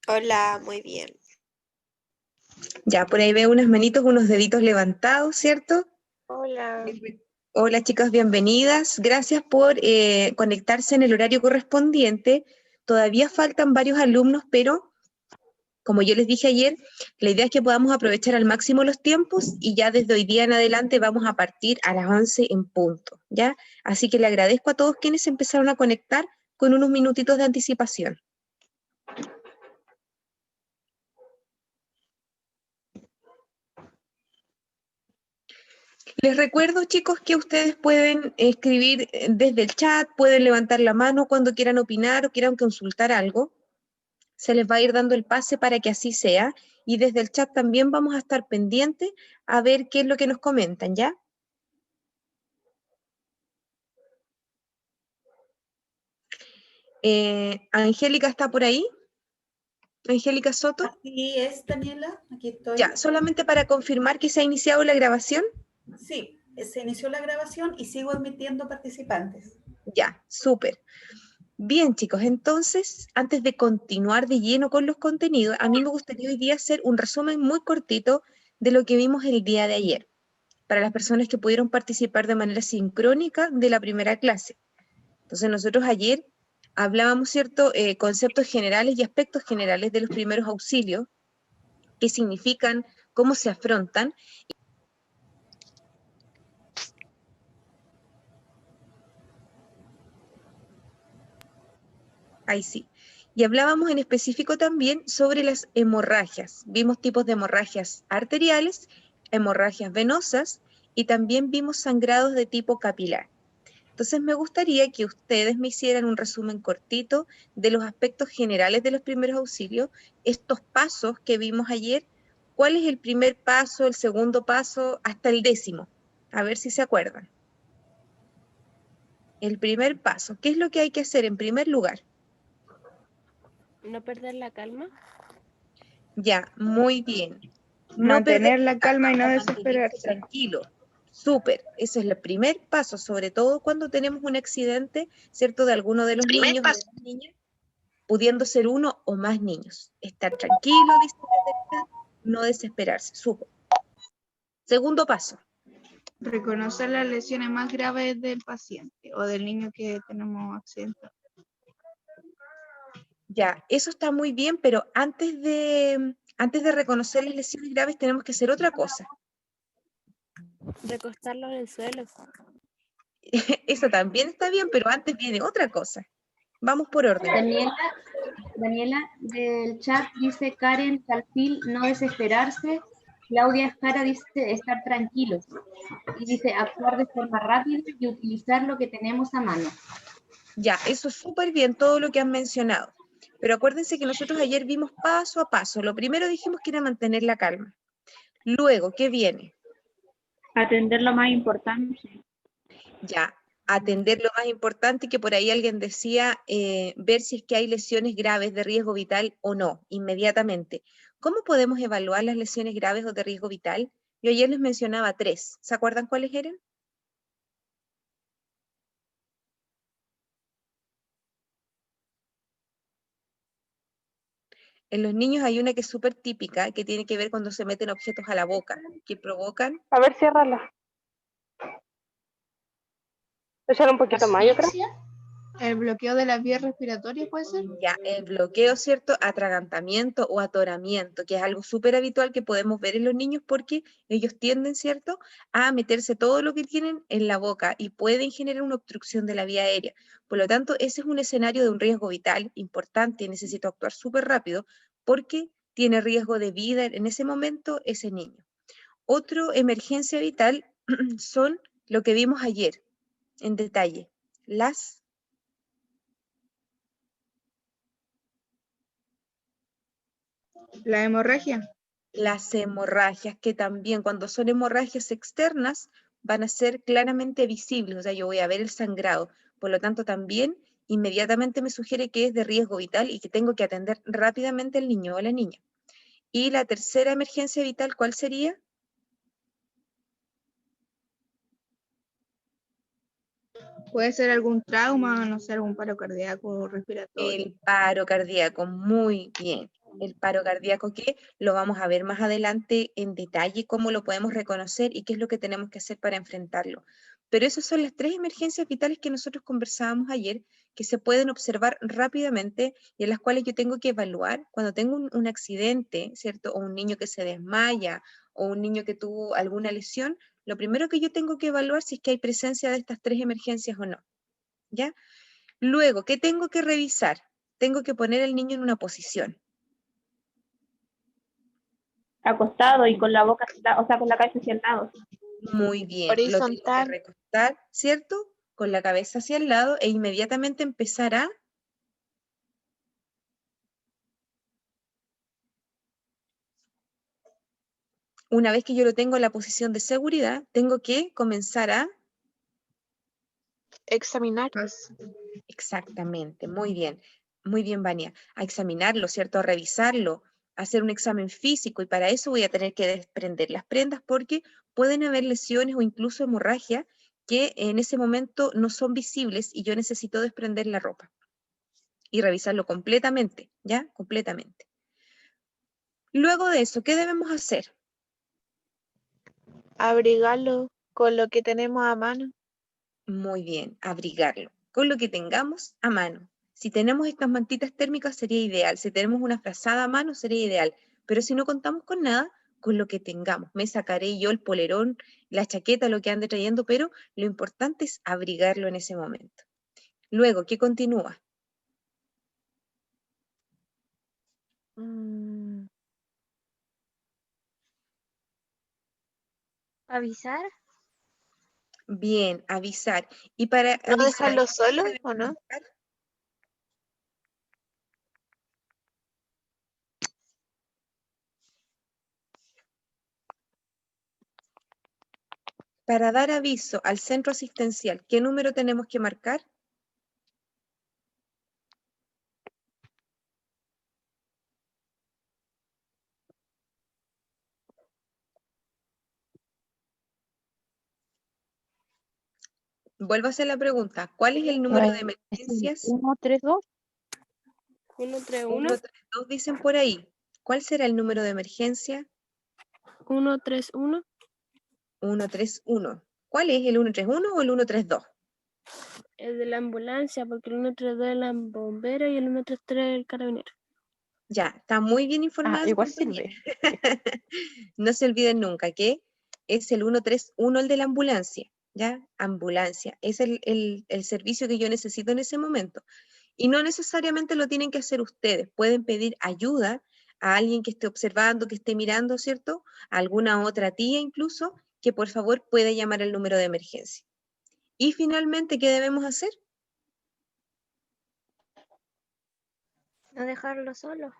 Hola, muy bien. Ya, por ahí veo unas manitos, unos deditos levantados, ¿cierto? Hola. Hola chicas, bienvenidas. Gracias por conectarse en el horario correspondiente. Todavía faltan varios alumnos, pero como yo les dije ayer, la idea es que podamos aprovechar al máximo los tiempos y ya desde hoy día en adelante vamos a partir a las 11 en punto, ¿ya? Así que le agradezco a todos quienes empezaron a conectar con unos minutitos de anticipación. Les recuerdo, chicos, que ustedes pueden escribir desde el chat, pueden levantar la mano cuando quieran opinar o quieran consultar algo. Se les va a ir dando el pase para que así sea. Y desde el chat también vamos a estar pendientes a ver qué es lo que nos comentan, ¿ya? Angélica está por ahí. Angélica Soto. Así es, Daniela, aquí estoy. Ya, solamente para confirmar que se ha iniciado la grabación. Sí, se inició la grabación y sigo admitiendo participantes. Ya, súper. Bien, chicos, entonces, antes de continuar de lleno con los contenidos, a mí me gustaría hoy día hacer un resumen muy cortito de lo que vimos el día de ayer, para las personas que pudieron participar de manera sincrónica de la primera clase. Entonces, nosotros ayer hablábamos, ¿cierto?, conceptos generales y aspectos generales de los primeros auxilios, qué significan, cómo se afrontan. Ahí sí. Y hablábamos en específico también sobre las hemorragias. Vimos tipos de hemorragias arteriales, hemorragias venosas y también vimos sangrados de tipo capilar. Entonces me gustaría que ustedes me hicieran un resumen cortito de los aspectos generales de los primeros auxilios, estos pasos que vimos ayer, cuál es el primer paso, el segundo paso, hasta el 10º. A ver si se acuerdan. El primer paso, ¿qué es lo que hay que hacer en primer lugar? No perder la calma. Ya, muy bien. No perder Mantener la calma y no mantenerse desesperarse. tranquilo. Súper, ese es el primer paso, sobre todo cuando tenemos un accidente, ¿cierto? De alguno de los niños o de las niñas, pudiendo ser uno o más niños. Estar tranquilo, dice desde el chat, no desesperarse. Súper. Segundo paso. Reconocer las lesiones más graves del paciente o del niño que tenemos accidente. Ya, eso está muy bien, pero antes de reconocer las lesiones graves tenemos que hacer otra cosa. Recostarlo en el suelo. Eso también está bien, pero antes viene otra cosa. Vamos por orden. Daniela del chat dice Karen Calfil, no desesperarse. Claudia Jara dice estar tranquilos. Y dice actuar de forma rápida y utilizar lo que tenemos a mano. Ya, eso es súper bien todo lo que han mencionado. Pero acuérdense que nosotros ayer vimos paso a paso. Lo primero dijimos que era mantener la calma. Luego, ¿qué viene? Atender lo más importante. Ya, atender lo más importante, que por ahí alguien decía, ver si es que hay lesiones graves de riesgo vital o no, inmediatamente. ¿Cómo podemos evaluar las lesiones graves o de riesgo vital? Yo ayer les mencionaba 3. ¿Se acuerdan cuáles eran? En los niños hay una que es súper típica, que tiene que ver cuando se meten objetos a la boca, que provocan. A ver, ciérrala. Echar un poquito más, yo creo. El bloqueo de las vías respiratorias puede ser. Ya, el bloqueo, ¿cierto? Atragantamiento o atoramiento, que es algo súper habitual que podemos ver en los niños porque ellos tienden, ¿cierto?, a meterse todo lo que tienen en la boca y pueden generar una obstrucción de la vía aérea. Por lo tanto, ese es un escenario de un riesgo vital importante y necesito actuar súper rápido porque tiene riesgo de vida en ese momento ese niño. Otro emergencia vital son lo que vimos ayer en detalle, La hemorragia. las hemorragias, que también cuando son hemorragias externas van a ser claramente visibles, o sea, yo voy a ver el sangrado, por lo tanto también inmediatamente me sugiere que es de riesgo vital y que tengo que atender rápidamente al niño o a la niña. Y la tercera emergencia vital, ¿cuál sería? Puede ser algún trauma, no sé, algún paro cardíaco o respiratorio. El paro cardíaco, muy bien. el paro cardíaco, que lo vamos a ver más adelante en detalle, cómo lo podemos reconocer y qué es lo que tenemos que hacer para enfrentarlo. Pero esas son las 3 emergencias vitales que nosotros conversábamos ayer, que se pueden observar rápidamente y en las cuales yo tengo que evaluar cuando tengo un accidente, ¿cierto? O un niño que se desmaya o un niño que tuvo alguna lesión. Lo primero que yo tengo que evaluar si es que hay presencia de estas 3 emergencias o no, ¿ya? Luego, ¿qué tengo que revisar? Tengo que poner al niño en una posición. Acostado y con la boca, o sea, con la cabeza hacia el lado. Muy bien. Lo tengo que Horizontal. recostar, ¿cierto? Con la cabeza hacia el lado e inmediatamente empezar a... Una vez que yo lo tengo en la posición de seguridad, tengo que comenzar a... Examinar. Exactamente, muy bien, Vania. A examinarlo, ¿cierto? A revisarlo, a hacer un examen físico, y para eso voy a tener que desprender las prendas porque pueden haber lesiones o incluso hemorragia que en ese momento no son visibles y yo necesito desprender la ropa y revisarlo completamente, ¿ya? Completamente. Luego de eso, ¿qué debemos hacer? Abrigarlo con lo que tenemos a mano. Muy bien, abrigarlo con lo que tengamos a mano. Si tenemos estas mantitas térmicas sería ideal, si tenemos una frazada a mano sería ideal, pero si no contamos con nada, con lo que tengamos. Me sacaré yo el polerón, la chaqueta, lo que ande trayendo, pero lo importante es abrigarlo en ese momento. Luego, ¿qué continúa? Avisar. Bien, avisar. Y para ¿No avisar, dejarlo ¿qué solo debemos o no? hacer? Para dar aviso al centro asistencial, ¿qué número tenemos que marcar? Vuelvo a hacer la pregunta. ¿Cuál es el número de emergencias? 132. 131 131. dicen por ahí. ¿Cuál será el número de emergencia? 131. 131. ¿Cuál es, el 131 o el 132? El de la ambulancia, porque el 132 es la bombera y el 133 es el carabinero. Ya, está muy bien informada. igual compañera. No se olviden nunca que es el 131 el de la ambulancia, ¿ya? Ambulancia, es el servicio que yo necesito en ese momento. Y no necesariamente lo tienen que hacer ustedes, pueden pedir ayuda a alguien que esté observando, que esté mirando, ¿cierto? A alguna otra tía incluso, que por favor pueda llamar el número de emergencia. Y finalmente, ¿qué debemos hacer? No dejarlo solo.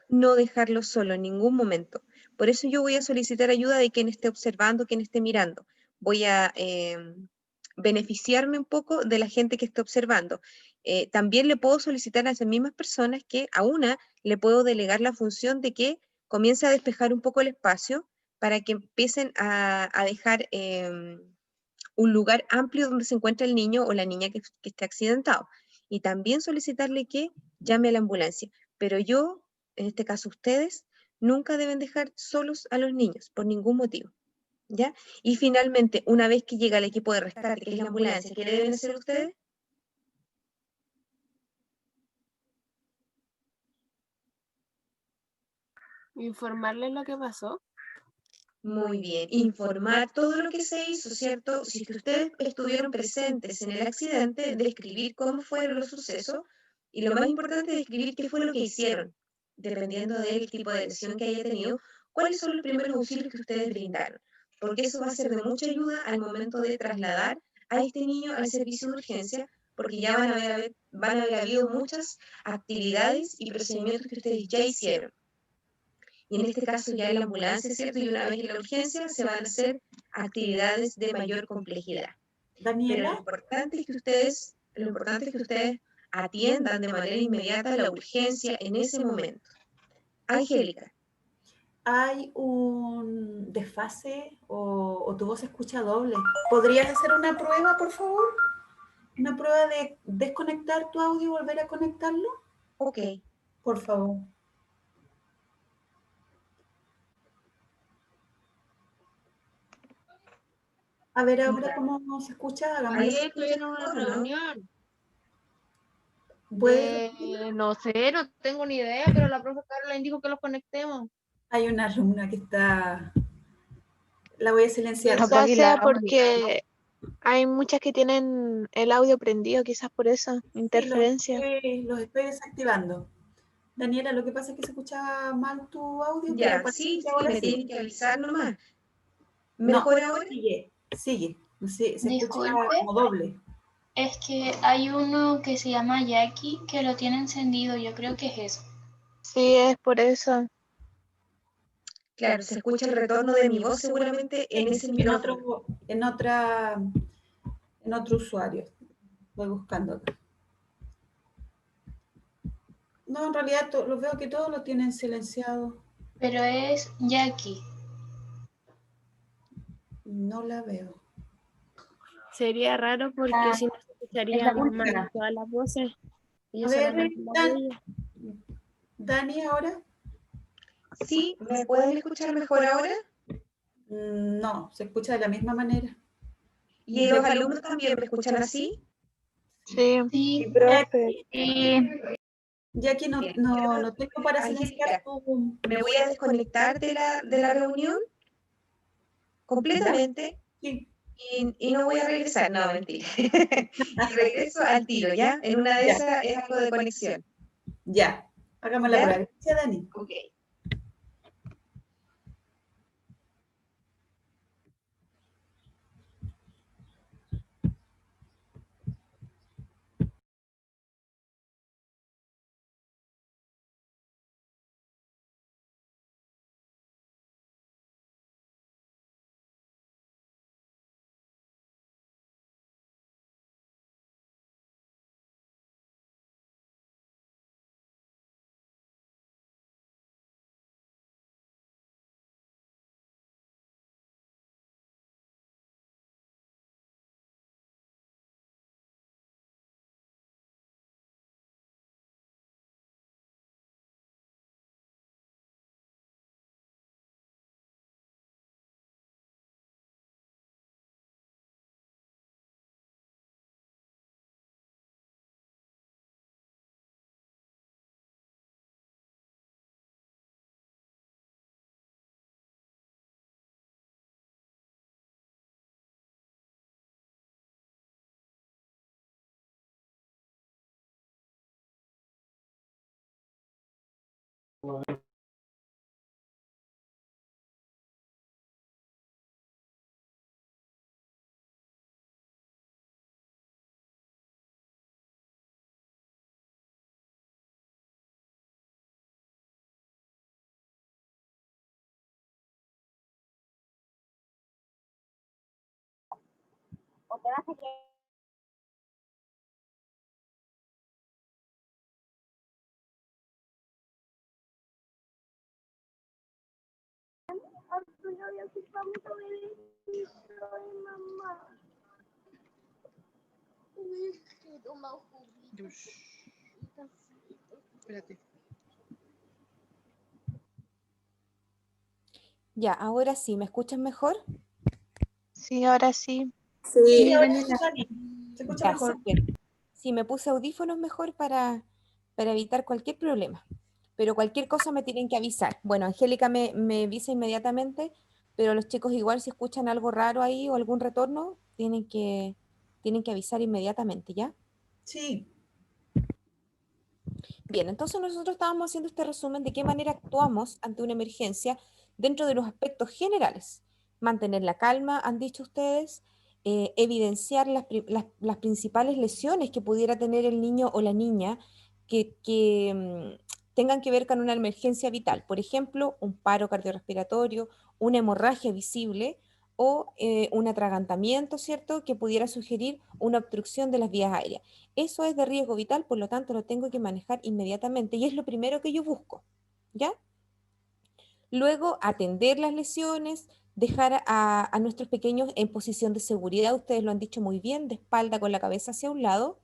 No dejarlo solo en ningún momento. Por eso yo voy a solicitar ayuda de quien esté observando, quien esté mirando. Voy a beneficiarme un poco de la gente que esté observando. También le puedo solicitar a esas mismas personas que a una le puedo delegar la función de que comience a despejar un poco el espacio para que empiecen a dejar un lugar amplio donde se encuentra el niño o la niña que esté accidentado. Y también solicitarle que llame a la ambulancia. Pero yo, en este caso ustedes, nunca deben dejar solos a los niños, por ningún motivo, ¿ya? Y finalmente, una vez que llega el equipo de rescate, que es la ambulancia, ¿qué deben hacer ustedes? Informarle lo que pasó. Muy bien, informar todo lo que se hizo, ¿cierto? Si es que ustedes estuvieron presentes en el accidente, describir cómo fueron los sucesos y lo más importante, describir qué fue lo que hicieron, dependiendo del tipo de lesión que haya tenido, cuáles son los primeros auxilios que ustedes brindaron, porque eso va a ser de mucha ayuda al momento de trasladar a este niño al servicio de urgencia, porque ya van a haber habido muchas actividades y procedimientos que ustedes ya hicieron. Y en este caso ya en la ambulancia, ¿cierto? Y una vez en la urgencia se van a hacer actividades de mayor complejidad. Pero Daniela, lo importante es que ustedes atiendan de manera inmediata la urgencia en ese momento. Angélica. hay un desfase o tu voz se escucha doble. ¿Podrías hacer una prueba, por favor? Una prueba de desconectar tu audio y volver a conectarlo, Ok. por favor. A ver ahora cómo se escucha, hagámoslo. Ahí Ayer tuvieron una ¿no? reunión ¿Puede? no sé, no tengo ni idea, pero la profe Carla dijo que los conectemos. Hay una alumna que está... La voy a silenciar. Quizás sea porque hay muchas que tienen el audio prendido, quizás por eso, interferencia. Los estoy desactivando. Daniela, lo que pasa es que se escuchaba mal tu audio, pero Ya, parece sí, que sí, ahora me sí. tienen que avisar nomás. No, ¿Mejor ahora? sigue. Se escucha Disculpe. como doble. Es que hay uno que se llama Jackie que lo tiene encendido, yo creo que es eso. Sí, es por eso. Claro, se escucha el retorno de mi voz seguramente en ese micrófono. En otro usuario. Voy buscando acá. No, en realidad los veo que todos lo tienen silenciado. Pero es Jackie. No la veo. Sería raro porque si no se Es la escucharían última. mal todas las voces. Y A yo ver, solamente la de ella. Dani, ahora. Sí, ¿me pueden escuchar mejor ahora? No, se escucha de la misma manera. ¿Y los alumnos también me escuchan así? Sí, Sí, profe. Ya que no tengo para silenciar tu... Me voy a desconectar de la reunión completamente Sí, y no voy a regresar. No, mentira. Y regreso al tiro, ¿ya? En una de Ya. esas es algo de conexión. ya. Hagamos la ¿Ya? prueba. Gracias, Dani. Ok. Espérate. Ya, ahora sí, ¿me escuchan mejor? Sí, ahora sí. Sí, ahora Daniela. sí, Dani. Se escucha Ya, mejor. súper. Sí, me puse audífonos mejor para evitar cualquier problema. Pero cualquier cosa me tienen que avisar. Bueno, Angélica me avisa inmediatamente, pero los chicos igual si escuchan algo raro ahí o algún retorno, tienen que avisar inmediatamente, ¿ya? Sí. Bien, entonces nosotros estábamos haciendo este resumen de qué manera actuamos ante una emergencia dentro de los aspectos generales. Mantener la calma, han dicho ustedes, evidenciar las principales lesiones que pudiera tener el niño o la niña que tengan que ver con una emergencia vital. Por ejemplo, un paro cardiorrespiratorio, una hemorragia visible o un atragantamiento, ¿cierto?, que pudiera sugerir una obstrucción de las vías aéreas. Eso es de riesgo vital, por lo tanto lo tengo que manejar inmediatamente y es lo primero que yo busco, ¿ya? Luego, atender las lesiones, dejar a nuestros pequeños en posición de seguridad, ustedes lo han dicho muy bien, de espalda con la cabeza hacia un lado,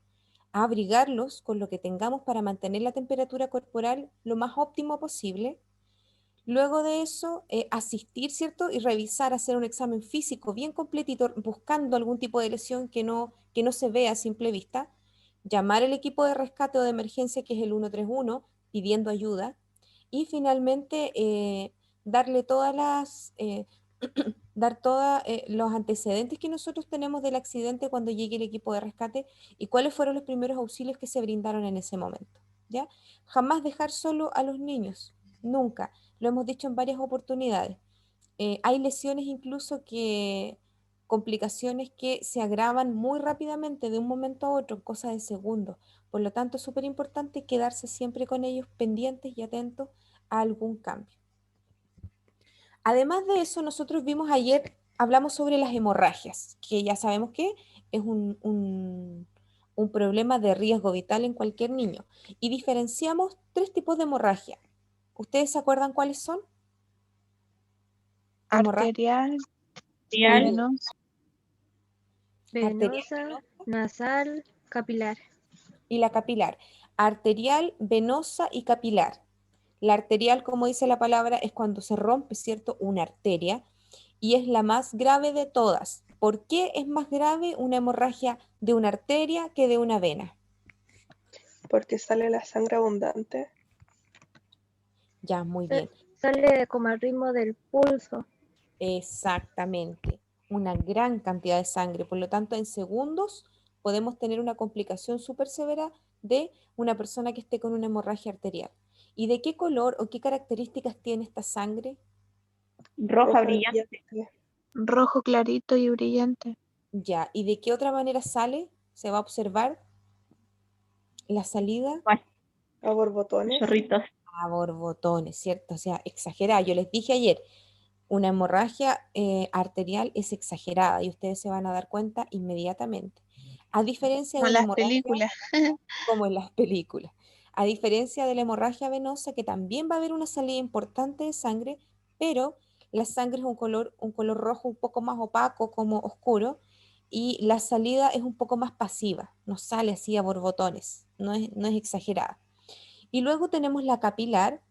abrigarlos con lo que tengamos para mantener la temperatura corporal lo más óptimo posible. Luego de eso, asistir, ¿cierto? Y revisar, hacer un examen físico bien completito, buscando algún tipo de lesión que no se vea a simple vista. Llamar al equipo de rescate o de emergencia, que es el 131, pidiendo ayuda. Y finalmente, darle todas dar todos los antecedentes que nosotros tenemos del accidente cuando llegue el equipo de rescate y cuáles fueron los primeros auxilios que se brindaron en ese momento, ¿ya? Jamás dejar solo a los niños, nunca. Lo hemos dicho en varias oportunidades. Hay lesiones incluso complicaciones que se agravan muy rápidamente de un momento a otro, en cosa de segundos. Por lo tanto, es súper importante quedarse siempre con ellos pendientes y atentos a algún cambio. Además de eso, nosotros vimos ayer, hablamos sobre las hemorragias, que ya sabemos que es un problema de riesgo vital en cualquier niño. Y diferenciamos 3 tipos de hemorragia. ¿Ustedes se acuerdan cuáles son? Arterial, Real. venosa. Venosa, nasal, capilar. Y la capilar. Arterial, venosa y capilar. La arterial, como dice la palabra, es cuando se rompe, ¿cierto? Una arteria y es la más grave de todas. ¿Por qué es más grave una hemorragia de una arteria que de una vena? Porque sale la sangre abundante. Ya, muy bien. Sale como al ritmo del pulso. Exactamente. Una gran cantidad de sangre. Por lo tanto, en segundos podemos tener una complicación súper severa de una persona que esté con una hemorragia arterial. ¿Y de qué color o qué características tiene esta sangre? Roja brillante. Rojo clarito y brillante. Ya. ¿Y de qué otra manera sale? Se va a observar la salida A borbotones. Chorritos. a borbotones, ¿cierto? O sea, exagerada. Yo les dije ayer, una hemorragia arterial es exagerada y ustedes se van a dar cuenta inmediatamente. A diferencia Como de en la las hemorragia, películas. como en las películas. A diferencia de la hemorragia venosa, que también va a haber una salida importante de sangre, pero la sangre es un color rojo un poco más opaco, como oscuro, y la salida es un poco más pasiva, no sale así a borbotones, no es exagerada. Y luego tenemos la capilar,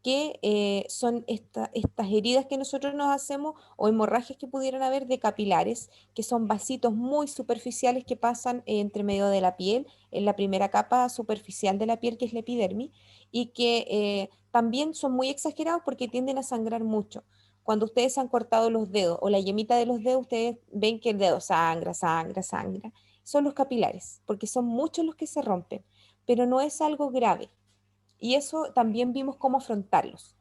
que son estas heridas que nosotros nos hacemos o hemorragias que pudieran haber de capilares, que son vasitos muy superficiales que pasan entre medio de la piel, en la primera capa superficial de la piel, que es la epidermis, y que también son muy exagerados porque tienden a sangrar mucho. Cuando ustedes han cortado los dedos o la yemita de los dedos, ustedes ven que el dedo sangra, sangra, sangra. Son los capilares, porque son muchos los que se rompen, pero no es algo grave. Y eso también vimos cómo afrontarlos.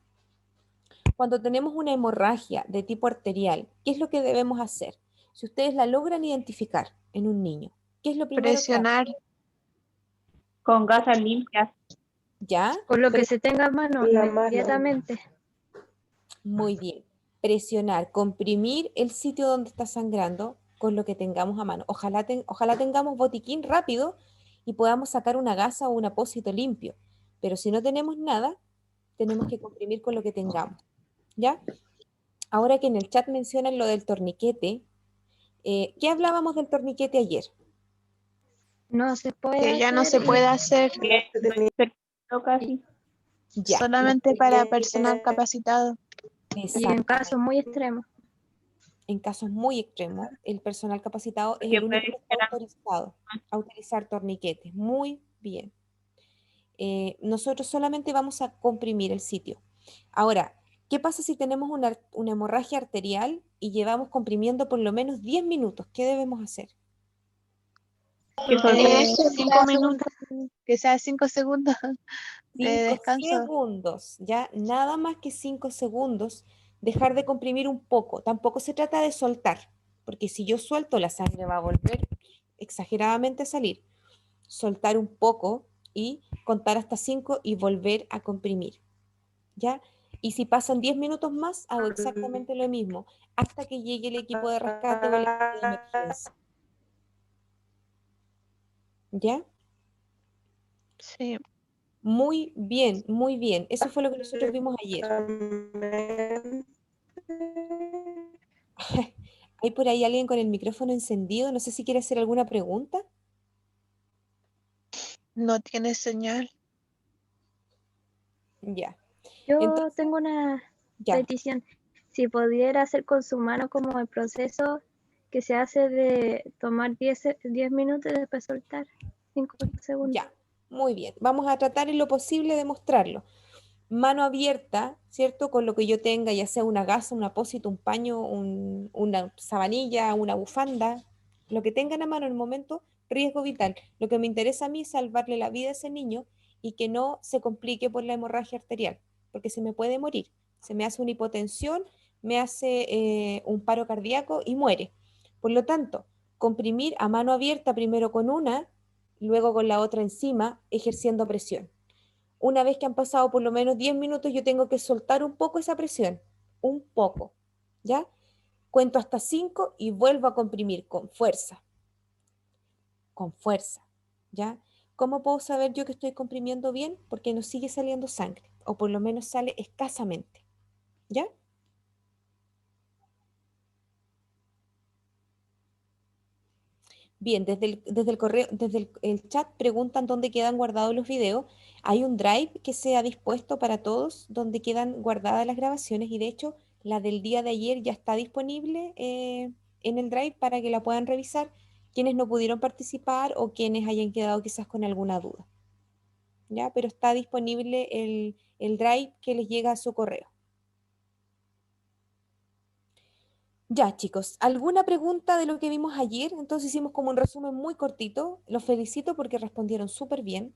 Cuando tenemos una hemorragia de tipo arterial, ¿qué es lo que debemos hacer? Si ustedes la logran identificar en un niño, ¿qué es lo primero Presionar. que hacen? Con gasas limpias. ¿Ya? Con lo que se tenga a mano, La mano. inmediatamente. Muy bien. Presionar, comprimir el sitio donde está sangrando con lo que tengamos a mano. Ojalá tengamos botiquín rápido y podamos sacar una gasa o un apósito limpio. Pero si no tenemos nada, tenemos que comprimir con lo que tengamos. ¿Ya? Ahora que en el chat mencionan lo del torniquete, ¿qué hablábamos del torniquete ayer? No se puede Que ya no se hacer puede hacer. Casi. Ya. Solamente para personal capacitado. Y en Exactamente. casos muy extremos. En casos muy extremos, el personal capacitado es Que el único que puede está ser autorizado a utilizar torniquetes. Muy bien. Nosotros solamente vamos a comprimir el sitio. Ahora, ¿qué pasa si tenemos una hemorragia arterial y llevamos comprimiendo por lo menos 10 minutos? ¿Qué debemos hacer? que son- 5 minutos. Que sea 5 segundos de 5 descanso. segundos, ya nada más que 5 segundos, dejar de comprimir un poco. Tampoco se trata de soltar, porque si yo suelto, la sangre va a volver exageradamente a salir. Soltar un poco y contar hasta 5 y volver a comprimir, ¿ya? Y si pasan 10 minutos más, hago exactamente lo mismo, hasta que llegue el equipo de rescate o el equipo de emergencia. ¿Ya? Sí. Muy bien, muy bien. Eso fue lo que nosotros vimos ayer. ¿Hay por ahí alguien con el micrófono encendido? No sé si quiere hacer alguna pregunta. No tiene señal. Ya. Yo Entonces, tengo una Ya. petición. Si pudiera hacer con su mano como el proceso que se hace de tomar 10 minutos y después soltar 5 segundos. Ya, muy bien. Vamos a tratar en lo posible de mostrarlo. Mano abierta, ¿cierto? Con lo que yo tenga, ya sea una gasa, un apósito, un paño, una sabanilla, una bufanda, lo que tengan a mano en el momento, riesgo vital. Lo que me interesa a mí es salvarle la vida a ese niño y que no se complique por la hemorragia arterial, porque se me puede morir. Se me hace una hipotensión, me hace un paro cardíaco y muere. Por lo tanto, comprimir a mano abierta primero con una, luego con la otra encima, ejerciendo presión. Una vez que han pasado por lo menos 10 minutos, yo tengo que soltar un poco esa presión, un poco, ¿ya? Cuento hasta 5 y vuelvo a comprimir con fuerza, ¿ya? ¿Cómo puedo saber yo que estoy comprimiendo bien? Porque no sigue saliendo sangre, o por lo menos sale escasamente, ¿ya? Bien, desde el correo, desde el chat preguntan dónde quedan guardados los videos. Hay un drive que se ha dispuesto para todos donde quedan guardadas las grabaciones y de hecho la del día de ayer ya está disponible en el drive para que la puedan revisar quienes no pudieron participar o quienes hayan quedado quizás con alguna duda. ¿Ya? Pero está disponible el drive que les llega a su correo. Ya, chicos, ¿alguna pregunta de lo que vimos ayer? Entonces hicimos como un resumen muy cortito. Los felicito porque respondieron súper bien.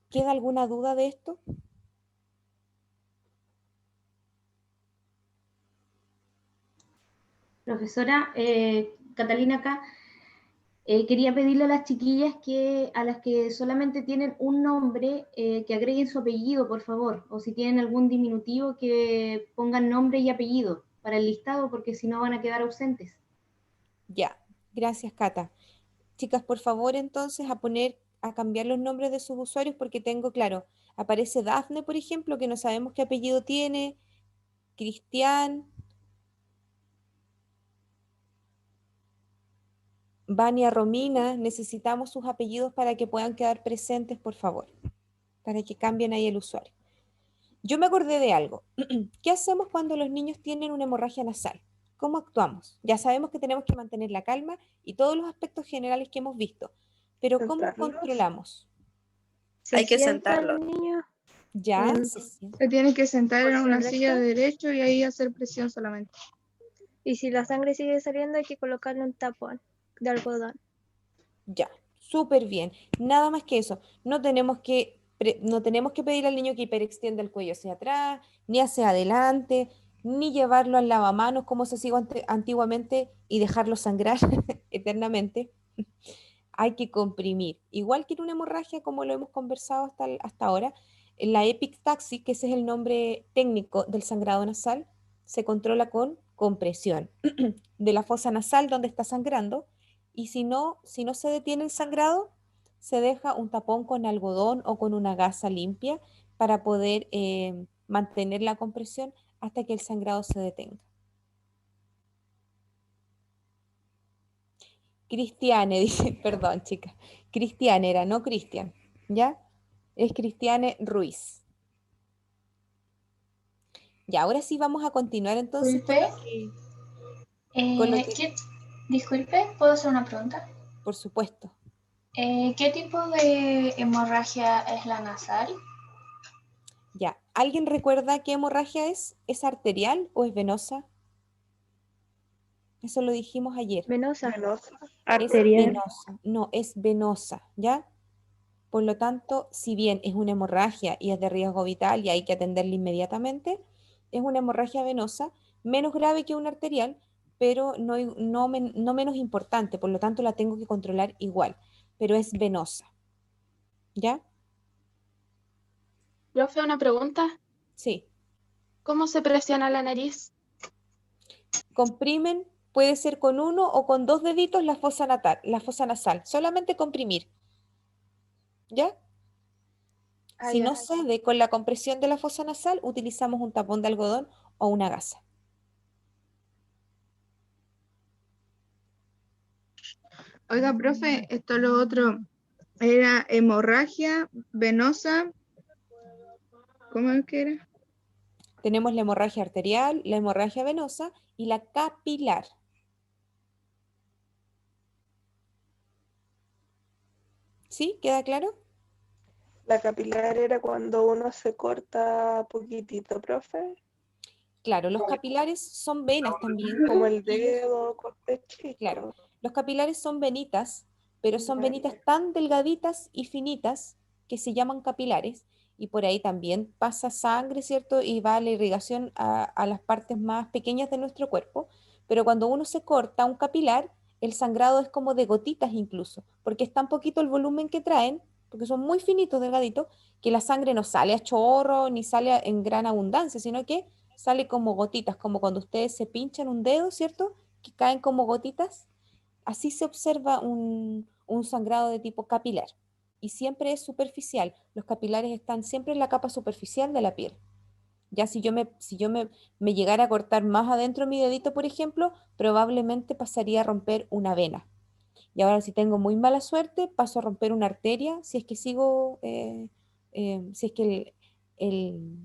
¿Queda alguna duda de esto? Profesora, Catalina acá, quería pedirle a las chiquillas que a las que solamente tienen un nombre, que agreguen su apellido, por favor, o si tienen algún diminutivo, que pongan nombre y apellido para el listado, porque si no van a quedar ausentes. Ya, gracias, Cata. Chicas, por favor, entonces, a cambiar los nombres de sus usuarios porque tengo, claro, aparece Dafne, por ejemplo, que no sabemos qué apellido tiene, Cristian, Vania Romina, necesitamos sus apellidos para que puedan quedar presentes, por favor, para que cambien ahí el usuario. Yo me acordé de algo. ¿Qué hacemos cuando los niños tienen una hemorragia nasal? ¿Cómo actuamos? Ya sabemos que tenemos que mantener la calma y todos los aspectos generales que hemos visto, pero ¿cómo Sentarlos. controlamos? Hay que sienta sentarlo. el niño Ya, Mm. se siente. Se tiene que sentar en una ¿Correcto? silla de derecho y ahí hacer presión solamente. y si la sangre sigue saliendo hay que colocarle un tapón de algodón. Ya, súper bien. Nada más que eso. No tenemos que pedir al niño que hiperextienda el cuello hacia atrás, ni hacia adelante, ni llevarlo al lavamanos como se hacía antiguamente y dejarlo sangrar eternamente. Hay que comprimir. Igual que en una hemorragia, como lo hemos conversado hasta ahora, en la epistaxis, que ese es el nombre técnico del sangrado nasal, se controla con compresión de la fosa nasal donde está sangrando y si no se detiene el sangrado, se deja un tapón con algodón o con una gasa limpia para poder mantener la compresión hasta que el sangrado se detenga. Cristiane, dice, perdón, chica. Cristiane era, no Cristian, ¿ya? Es Cristiane Ruiz. Ya, ahora sí vamos a continuar entonces con lo que, Disculpe, ¿puedo hacer una pregunta? por supuesto. ¿Qué tipo de hemorragia es la nasal? Ya, ¿alguien recuerda qué hemorragia es? ¿Es arterial o es venosa? Eso lo dijimos ayer. Venosa. Venosa. Es Arterial. venosa, no, es venosa, ¿ya? Por lo tanto, si bien es una hemorragia y es de riesgo vital y hay que atenderla inmediatamente, es una hemorragia venosa, menos grave que una arterial, pero no menos importante, por lo tanto la tengo que controlar igual, pero es venosa, ¿ya? Profe, una pregunta. Sí. ¿Cómo se presiona la nariz? Comprimen, puede ser con uno o con dos deditos la fosa nasal, solamente comprimir, ¿ya? Si no cede con la compresión de la fosa nasal, utilizamos un tapón de algodón o una gasa. Oiga, profe, esto lo otro era hemorragia venosa. ¿Cómo es que era? Tenemos la hemorragia arterial, la hemorragia venosa y la capilar. ¿Sí? ¿Queda claro? La capilar era cuando uno se corta poquitito, profe. Claro, los capilares son venas también. Como el dedo, corte chico. Claro, los capilares son venitas, pero son venitas tan delgaditas y finitas que se llaman capilares, y por ahí también pasa sangre, ¿cierto? Y va la irrigación a las partes más pequeñas de nuestro cuerpo, pero cuando uno se corta un capilar, el sangrado es como de gotitas incluso, porque es tan poquito el volumen que traen, porque son muy finitos, delgaditos, que la sangre no sale a chorro ni sale en gran abundancia, sino que sale como gotitas, como cuando ustedes se pinchan un dedo, ¿cierto? Que caen como gotitas. Así se observa un sangrado de tipo capilar y siempre es superficial. Los capilares están siempre en la capa superficial de la piel. Ya si yo me llegara a cortar más adentro mi dedito, por ejemplo, probablemente pasaría a romper una vena. Y ahora si tengo muy mala suerte, paso a romper una arteria si es que sigo, si es que el,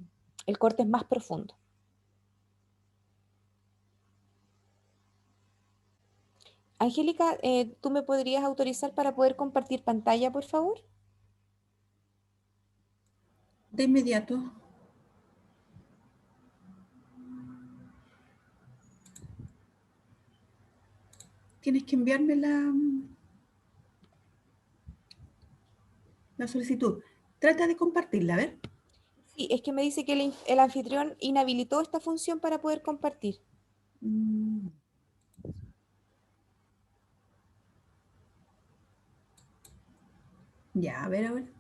el corte es más profundo. Angélica, ¿tú me podrías autorizar para poder compartir pantalla, por favor? De inmediato. Tienes que enviarme la solicitud. Trata de compartirla, a ver. Sí, es que me dice que el anfitrión inhabilitó esta función para poder compartir. Ya, a ver, a ver.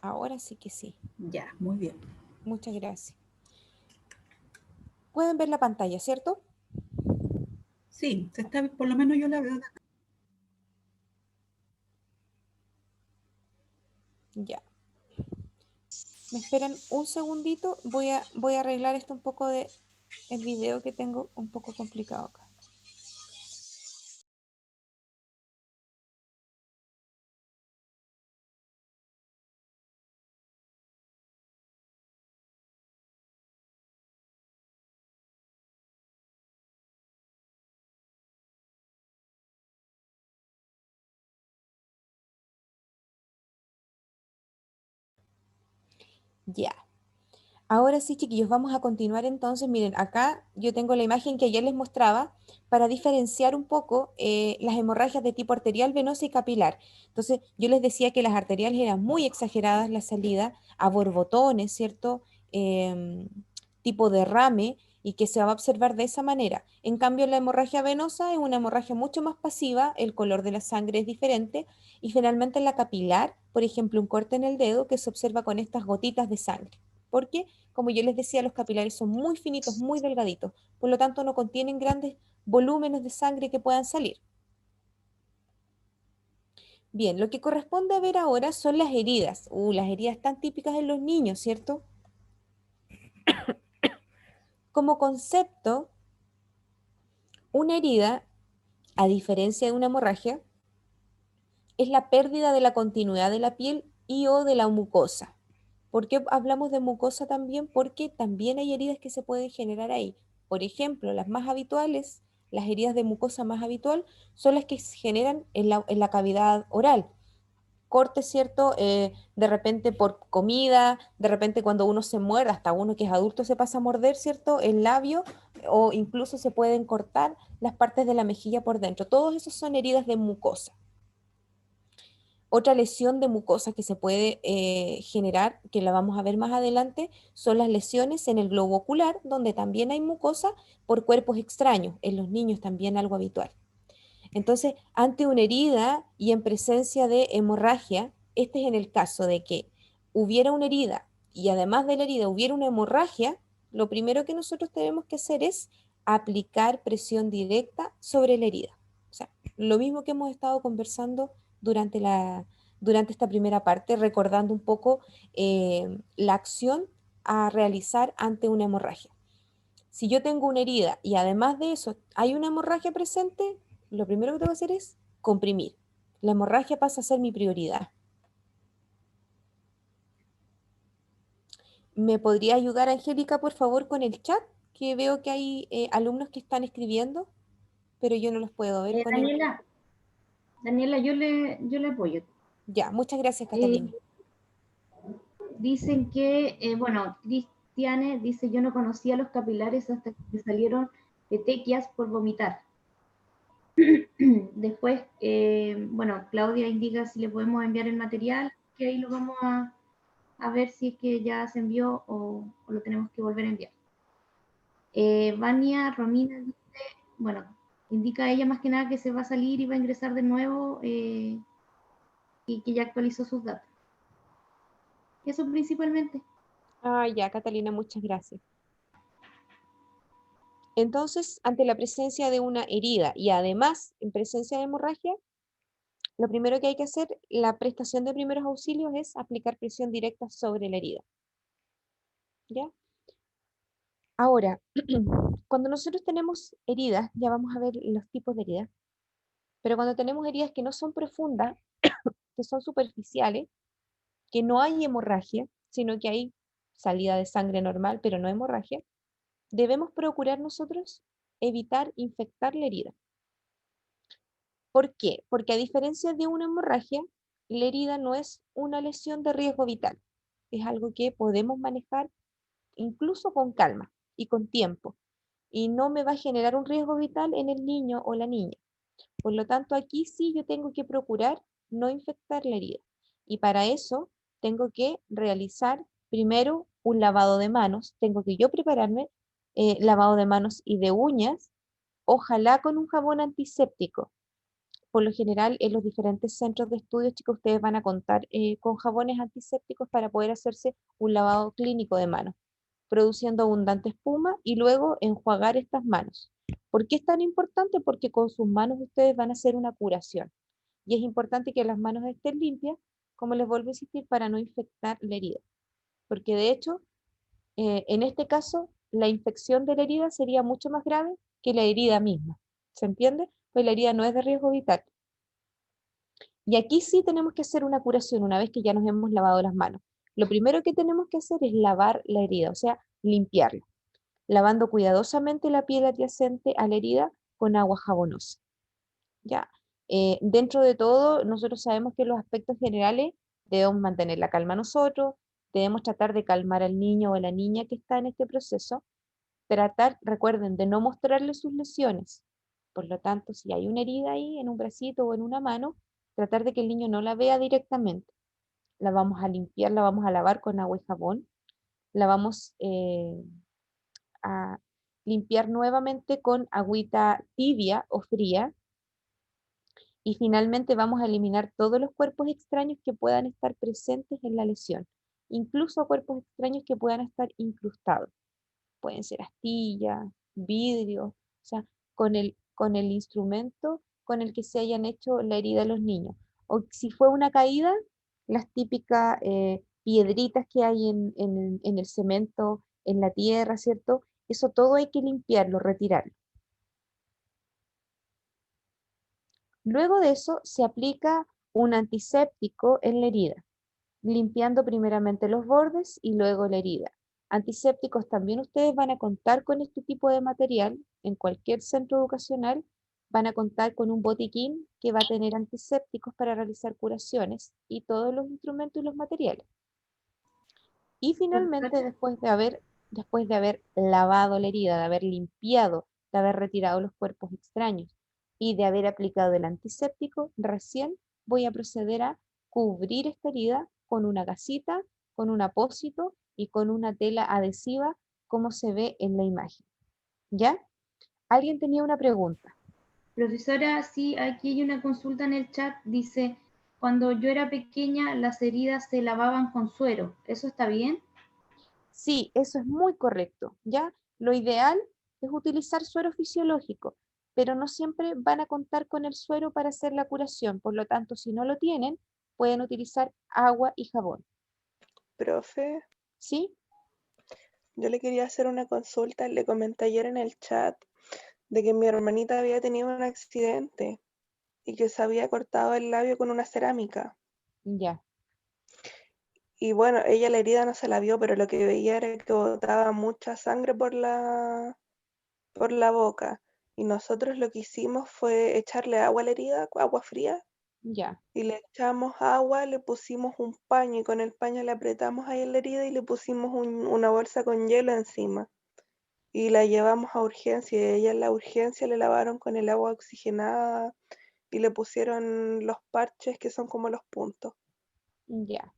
Ahora sí que sí. Ya, muy bien. Muchas gracias. Pueden ver la pantalla, ¿cierto? Sí, se está, por lo menos yo la veo de acá. Ya. ¿Me esperan un segundito? Voy a arreglar esto un poco de el video que tengo un poco complicado acá. Ya. Ahora sí, chiquillos, vamos a continuar entonces. Miren, acá yo tengo la imagen que ayer les mostraba para diferenciar un poco las hemorragias de tipo arterial, venosa y capilar. Entonces, yo les decía que las arteriales eran muy exageradas la salida, a borbotones, ¿cierto? Tipo derrame y que se va a observar de esa manera. En cambio, la hemorragia venosa es una hemorragia mucho más pasiva, el color de la sangre es diferente y finalmente la capilar, por ejemplo, un corte en el dedo que se observa con estas gotitas de sangre. ¿Por qué? Como yo les decía, los capilares son muy finitos, muy delgaditos, por lo tanto no contienen grandes volúmenes de sangre que puedan salir. Bien, lo que corresponde a ver ahora son las heridas. Las heridas tan típicas en los niños, ¿cierto? Como concepto, una herida, a diferencia de una hemorragia, es la pérdida de la continuidad de la piel y o de la mucosa. ¿Por qué hablamos de mucosa también? Porque también hay heridas que se pueden generar ahí. Por ejemplo, las más habituales, las heridas de mucosa más habitual, son las que se generan en la cavidad oral. Cortes, ¿cierto? De repente por comida, de repente cuando uno se muerde, hasta uno que es adulto se pasa a morder, ¿cierto? El labio, o incluso se pueden cortar las partes de la mejilla por dentro. Todos esos son heridas de mucosa. Otra lesión de mucosa que se puede generar, que la vamos a ver más adelante, son las lesiones en el globo ocular, donde también hay mucosa por cuerpos extraños, en los niños también algo habitual. Entonces, ante una herida y en presencia de hemorragia, este es en el caso de que hubiera una herida y además de la herida hubiera una hemorragia, lo primero que nosotros tenemos que hacer es aplicar presión directa sobre la herida. O sea, lo mismo que hemos estado conversando durante esta primera parte, recordando un poco la acción a realizar ante una hemorragia. Si yo tengo una herida y además de eso hay una hemorragia presente, lo primero que tengo que hacer es comprimir. La hemorragia pasa a ser mi prioridad. ¿Me podría ayudar, Angélica, por favor, con el chat? Que veo que hay alumnos que están escribiendo, pero yo no los puedo ver con el... Daniela, yo le apoyo. Ya, muchas gracias, Eh, Catalina. Dicen que, bueno, Cristiane dice, yo no conocía los capilares hasta que me salieron petequias por vomitar. Después, bueno, Claudia indica si le podemos enviar el material, que ahí lo vamos a ver si es que ya se envió o lo tenemos que volver a enviar. Vania Romina dice, bueno, indica ella más que nada que se va a salir y va a ingresar de nuevo y que ya actualizó sus datos. Eso principalmente. Ah, ya, Catalina, muchas gracias. Entonces, ante la presencia de una herida y además en presencia de hemorragia, lo primero que hay que hacer, la prestación de primeros auxilios, es aplicar presión directa sobre la herida. ¿Ya? Ahora, cuando nosotros tenemos heridas, ya vamos a ver los tipos de heridas, pero cuando tenemos heridas que no son profundas, que son superficiales, que no hay hemorragia, sino que hay salida de sangre normal, pero no hemorragia, debemos procurar nosotros evitar infectar la herida. ¿Por qué? Porque a diferencia de una hemorragia, la herida no es una lesión de riesgo vital. Es algo que podemos manejar incluso con calma y con tiempo. Y no me va a generar un riesgo vital en el niño o la niña. Por lo tanto, aquí sí yo tengo que procurar no infectar la herida. Y para eso tengo que realizar primero un lavado de manos. Tengo que yo prepararme lavado de manos y de uñas, ojalá con un jabón antiséptico. Por lo general, en los diferentes centros de estudios, chicos, ustedes van a contar con jabones antisépticos para poder hacerse un lavado clínico de manos, produciendo abundante espuma y luego enjuagar estas manos. ¿Por qué es tan importante? Porque con sus manos ustedes van a hacer una curación. Y es importante que las manos estén limpias, como les vuelvo a insistir, para no infectar la herida. Porque de hecho, en este caso, la infección de la herida sería mucho más grave que la herida misma. ¿Se entiende? Pues la herida no es de riesgo vital. Y aquí sí tenemos que hacer una curación una vez que ya nos hemos lavado las manos. Lo primero que tenemos que hacer es lavar la herida, o sea, limpiarla, lavando cuidadosamente la piel adyacente a la herida con agua jabonosa. ¿Ya? Dentro de todo, nosotros sabemos que los aspectos generales debemos mantener la calma nosotros, debemos tratar de calmar al niño o a la niña que está en este proceso, tratar, recuerden, de no mostrarle sus lesiones. Por lo tanto, si hay una herida ahí en un bracito o en una mano, tratar de que el niño no la vea directamente. La vamos a limpiar, la vamos a lavar con agua y jabón, la vamos a limpiar nuevamente con agüita tibia o fría y finalmente vamos a eliminar todos los cuerpos extraños que puedan estar presentes en la lesión, incluso cuerpos extraños que puedan estar incrustados. Pueden ser astillas, vidrio, o sea, con el instrumento con el que se hayan hecho la herida a los niños. O si fue una caída, las típicas piedritas que hay en el cemento, en la tierra, ¿cierto? Eso todo hay que limpiarlo, retirarlo. Luego de eso se aplica un antiséptico en la herida, limpiando primeramente los bordes y luego la herida. Antisépticos también ustedes van a contar con este tipo de material en cualquier centro educacional, van a contar con un botiquín que va a tener antisépticos para realizar curaciones y todos los instrumentos y los materiales. Y finalmente, después de haber lavado la herida, de haber limpiado, de haber retirado los cuerpos extraños y de haber aplicado el antiséptico, recién voy a proceder a cubrir esta herida con una gasita, con un apósito y con una tela adhesiva, como se ve en la imagen. ¿Ya? ¿Alguien tenía una pregunta? Profesora, sí, aquí hay una consulta en el chat. Dice, cuando yo era pequeña, las heridas se lavaban con suero. ¿Eso está bien? Sí, eso es muy correcto, ¿ya? Lo ideal es utilizar suero fisiológico, pero no siempre van a contar con el suero para hacer la curación. Por lo tanto, si no lo tienen, pueden utilizar agua y jabón. Profe, ¿Sí? yo le quería hacer una consulta. Le comenté ayer en el chat de que mi hermanita había tenido un accidente y que se había cortado el labio con una cerámica. Ya. Y bueno, ella la herida no se la vio, pero lo que veía era que botaba mucha sangre por la boca. Y nosotros lo que hicimos fue echarle agua a la herida, agua fría, Ya. y le echamos agua, le pusimos un paño y con el paño le apretamos ahí en la herida y le pusimos una bolsa con hielo encima. Y la llevamos a urgencia y ella en la urgencia le lavaron con el agua oxigenada y le pusieron los parches que son como los puntos. Ya,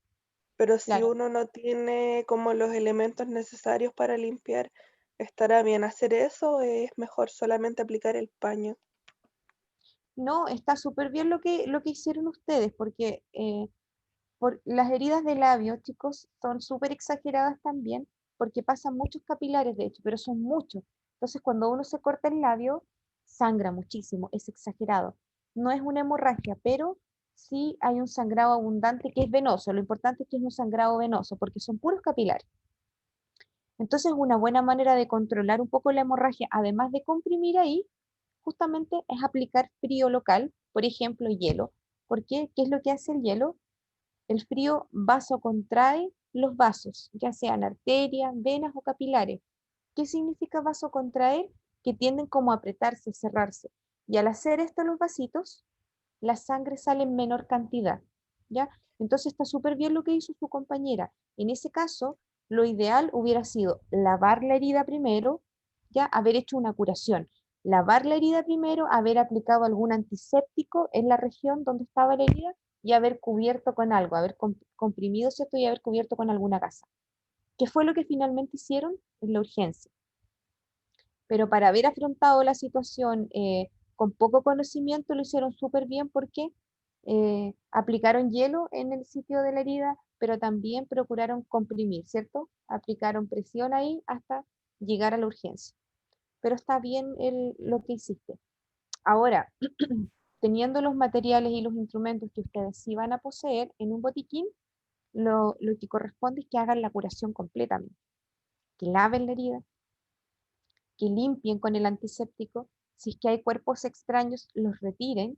Pero si claro. uno no tiene como los elementos necesarios para limpiar, ¿estará bien hacer eso o es mejor solamente aplicar el paño? No, está súper bien lo que hicieron ustedes, porque las heridas de labio, chicos, son súper exageradas también, porque pasan muchos capilares, de hecho, pero son muchos. Entonces, cuando uno se corta el labio, sangra muchísimo, es exagerado. No es una hemorragia, pero sí hay un sangrado abundante que es venoso. Lo importante es que es un sangrado venoso, porque son puros capilares. Entonces, una buena manera de controlar un poco la hemorragia, además de comprimir ahí, justamente es aplicar frío local, por ejemplo, hielo. ¿Por qué? ¿Qué es lo que hace el hielo? El frío vasocontrae los vasos, ya sean arterias, venas o capilares. ¿Qué significa vasocontraer? Que tienden como a apretarse, cerrarse. Y al hacer esto los vasitos, la sangre sale en menor cantidad, ¿ya? Entonces está súper bien lo que hizo su compañera. En ese caso, lo ideal hubiera sido lavar la herida primero, ya haber hecho una curación. Lavar la herida primero, haber aplicado algún antiséptico en la región donde estaba la herida y haber cubierto con algo, haber comprimido, ¿cierto? Y haber cubierto con alguna gasa. ¿Qué fue lo que finalmente hicieron? En la urgencia. Pero para haber afrontado la situación con poco conocimiento lo hicieron súper bien porque aplicaron hielo en el sitio de la herida, pero también procuraron comprimir, ¿cierto? Aplicaron presión ahí hasta llegar a la urgencia. Pero está bien lo que hiciste. Ahora, teniendo los materiales y los instrumentos que ustedes sí van a poseer en un botiquín, lo que corresponde es que hagan la curación completamente, que laven la herida, que limpien con el antiséptico, si es que hay cuerpos extraños, los retiren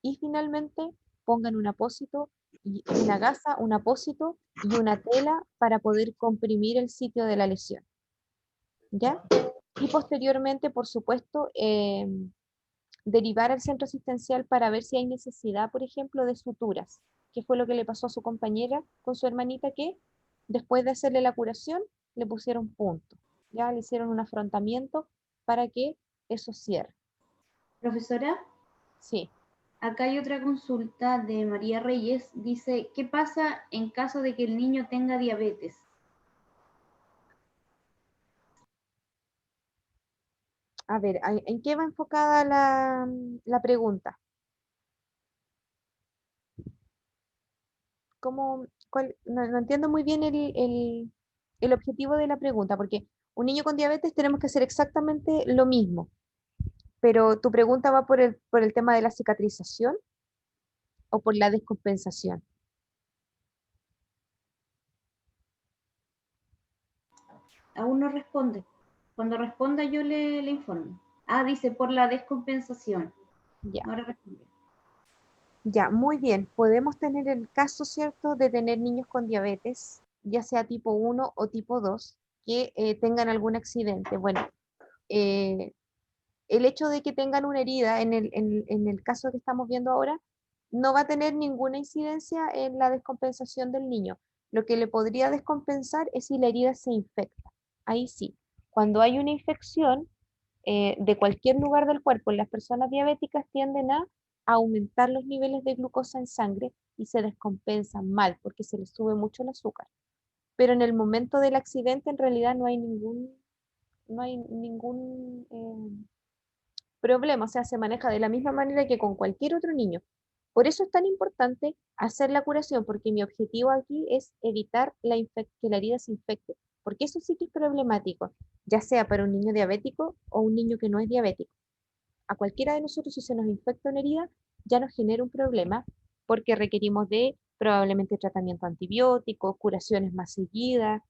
y finalmente pongan un apósito y una gasa, un apósito y una tela para poder comprimir el sitio de la lesión. ¿Ya? Y posteriormente, por supuesto, derivar al centro asistencial para ver si hay necesidad, por ejemplo, de suturas, que fue lo que le pasó a su compañera con su hermanita que después de hacerle la curación le pusieron punto, ya le hicieron un afrontamiento para que eso cierre. Profesora, Sí. acá hay otra consulta de María Reyes. Dice, ¿qué pasa en caso de que el niño tenga diabetes? A ver, ¿en qué va enfocada la pregunta? No entiendo muy bien el objetivo de la pregunta, porque un niño con diabetes tenemos que hacer exactamente lo mismo, pero tu pregunta va por el tema de la cicatrización o por la descompensación. Aún no responde. Cuando responda yo le informo. Ah, dice por la descompensación. Ya. Ahora responde. Ya, muy bien. Podemos tener el caso, ¿cierto?, de tener niños con diabetes, ya sea tipo 1 o tipo 2, que tengan algún accidente. Bueno, el hecho de que tengan una herida, en el caso que estamos viendo ahora, no va a tener ninguna incidencia en la descompensación del niño. Lo que le podría descompensar es si la herida se infecta. Ahí sí. Cuando hay una infección de cualquier lugar del cuerpo, las personas diabéticas tienden a aumentar los niveles de glucosa en sangre y se descompensan mal porque se les sube mucho el azúcar. Pero en el momento del accidente en realidad no hay ningún problema, o sea, se maneja de la misma manera que con cualquier otro niño. Por eso es tan importante hacer la curación, porque mi objetivo aquí es evitar que la herida se infecte, porque eso sí que es problemático, ya sea para un niño diabético o un niño que no es diabético. A cualquiera de nosotros, si se nos infecta una herida, ya nos genera un problema, porque requerimos de probablemente tratamiento antibiótico, curaciones más seguidas,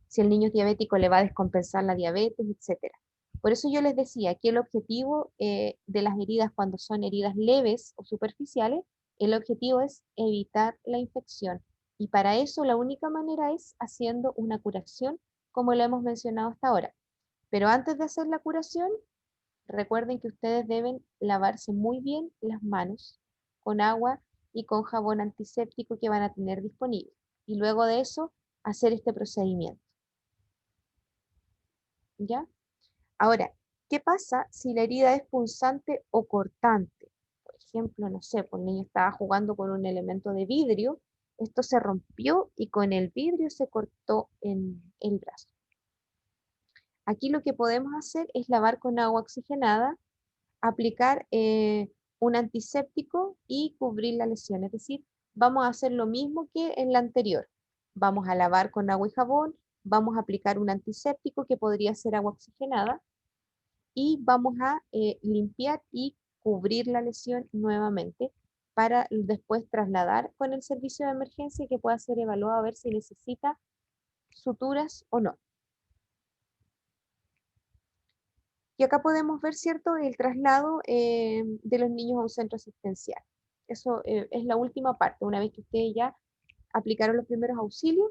si el niño es diabético le va a descompensar la diabetes, etc. Por eso yo les decía que el objetivo de las heridas cuando son heridas leves o superficiales, el objetivo es evitar la infección, Y para eso la única manera es haciendo una curación, como lo hemos mencionado hasta ahora. Pero antes de hacer la curación, recuerden que ustedes deben lavarse muy bien las manos con agua y con jabón antiséptico que van a tener disponible. Y luego de eso, hacer este procedimiento. ¿Ya? Ahora, ¿qué pasa si la herida es punzante o cortante? Por ejemplo, no sé, pues el niño estaba jugando con un elemento de vidrio, esto se rompió y con el vidrio se cortó en el brazo. Aquí lo que podemos hacer es lavar con agua oxigenada, aplicar un antiséptico y cubrir la lesión. Es decir, vamos a hacer lo mismo que en la anterior. Vamos a lavar con agua y jabón, vamos a aplicar un antiséptico que podría ser agua oxigenada y vamos a limpiar y cubrir la lesión nuevamente para después trasladar con el servicio de emergencia que pueda ser evaluado a ver si necesita suturas o no. Y acá podemos ver, ¿cierto?, el traslado de los niños a un centro asistencial. Eso es la última parte. Una vez que ustedes ya aplicaron los primeros auxilios,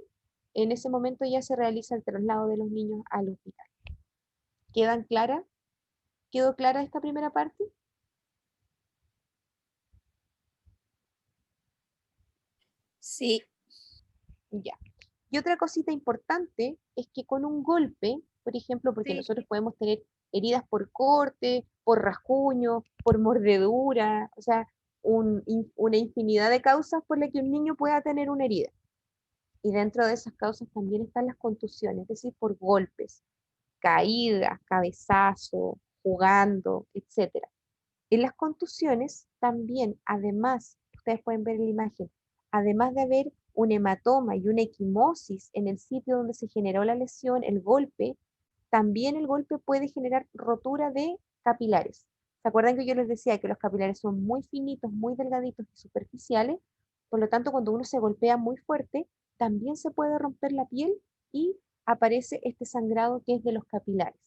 en ese momento ya se realiza el traslado de los niños al hospital. ¿Quedan claras? ¿Quedó clara esta primera parte? Sí. Ya. Y otra cosita importante es que con un golpe, por ejemplo, porque Sí. nosotros podemos tener heridas por corte, por rasguño, por mordedura, o sea, una infinidad de causas por las que un niño pueda tener una herida. Y dentro de esas causas también están las contusiones, es decir, por golpes, caídas, cabezazo, jugando, etc. En las contusiones también, además, ustedes pueden ver en la imagen, además de haber un hematoma y una equimosis en el sitio donde se generó la lesión, el golpe, también el golpe puede generar rotura de capilares. ¿Se acuerdan que yo les decía que los capilares son muy finitos, muy delgaditos y superficiales? Por lo tanto, cuando uno se golpea muy fuerte, también se puede romper la piel y aparece este sangrado que es de los capilares.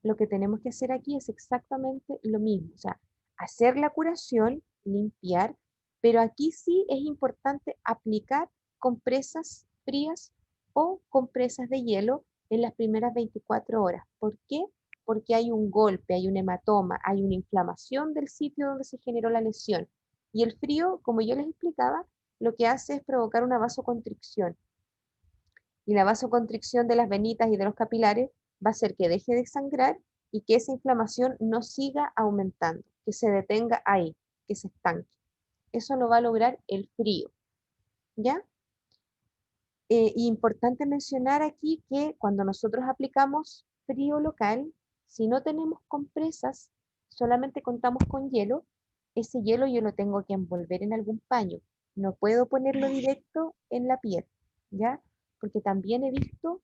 Lo que tenemos que hacer aquí es exactamente lo mismo, o sea, hacer la curación, limpiar, pero aquí sí es importante aplicar compresas frías o compresas de hielo en las primeras 24 horas. ¿Por qué? Porque hay un golpe, hay un hematoma, hay una inflamación del sitio donde se generó la lesión. Y el frío, como yo les explicaba, lo que hace es provocar una vasoconstricción. Y la vasoconstricción de las venitas y de los capilares va a hacer que deje de sangrar y que esa inflamación no siga aumentando, que se detenga ahí, que se estanque. Eso lo va a lograr el frío, ¿ya? Importante mencionar aquí que cuando nosotros aplicamos frío local, si no tenemos compresas, solamente contamos con hielo, ese hielo yo lo tengo que envolver en algún paño. No puedo ponerlo directo en la piel, ¿ya? Porque también he visto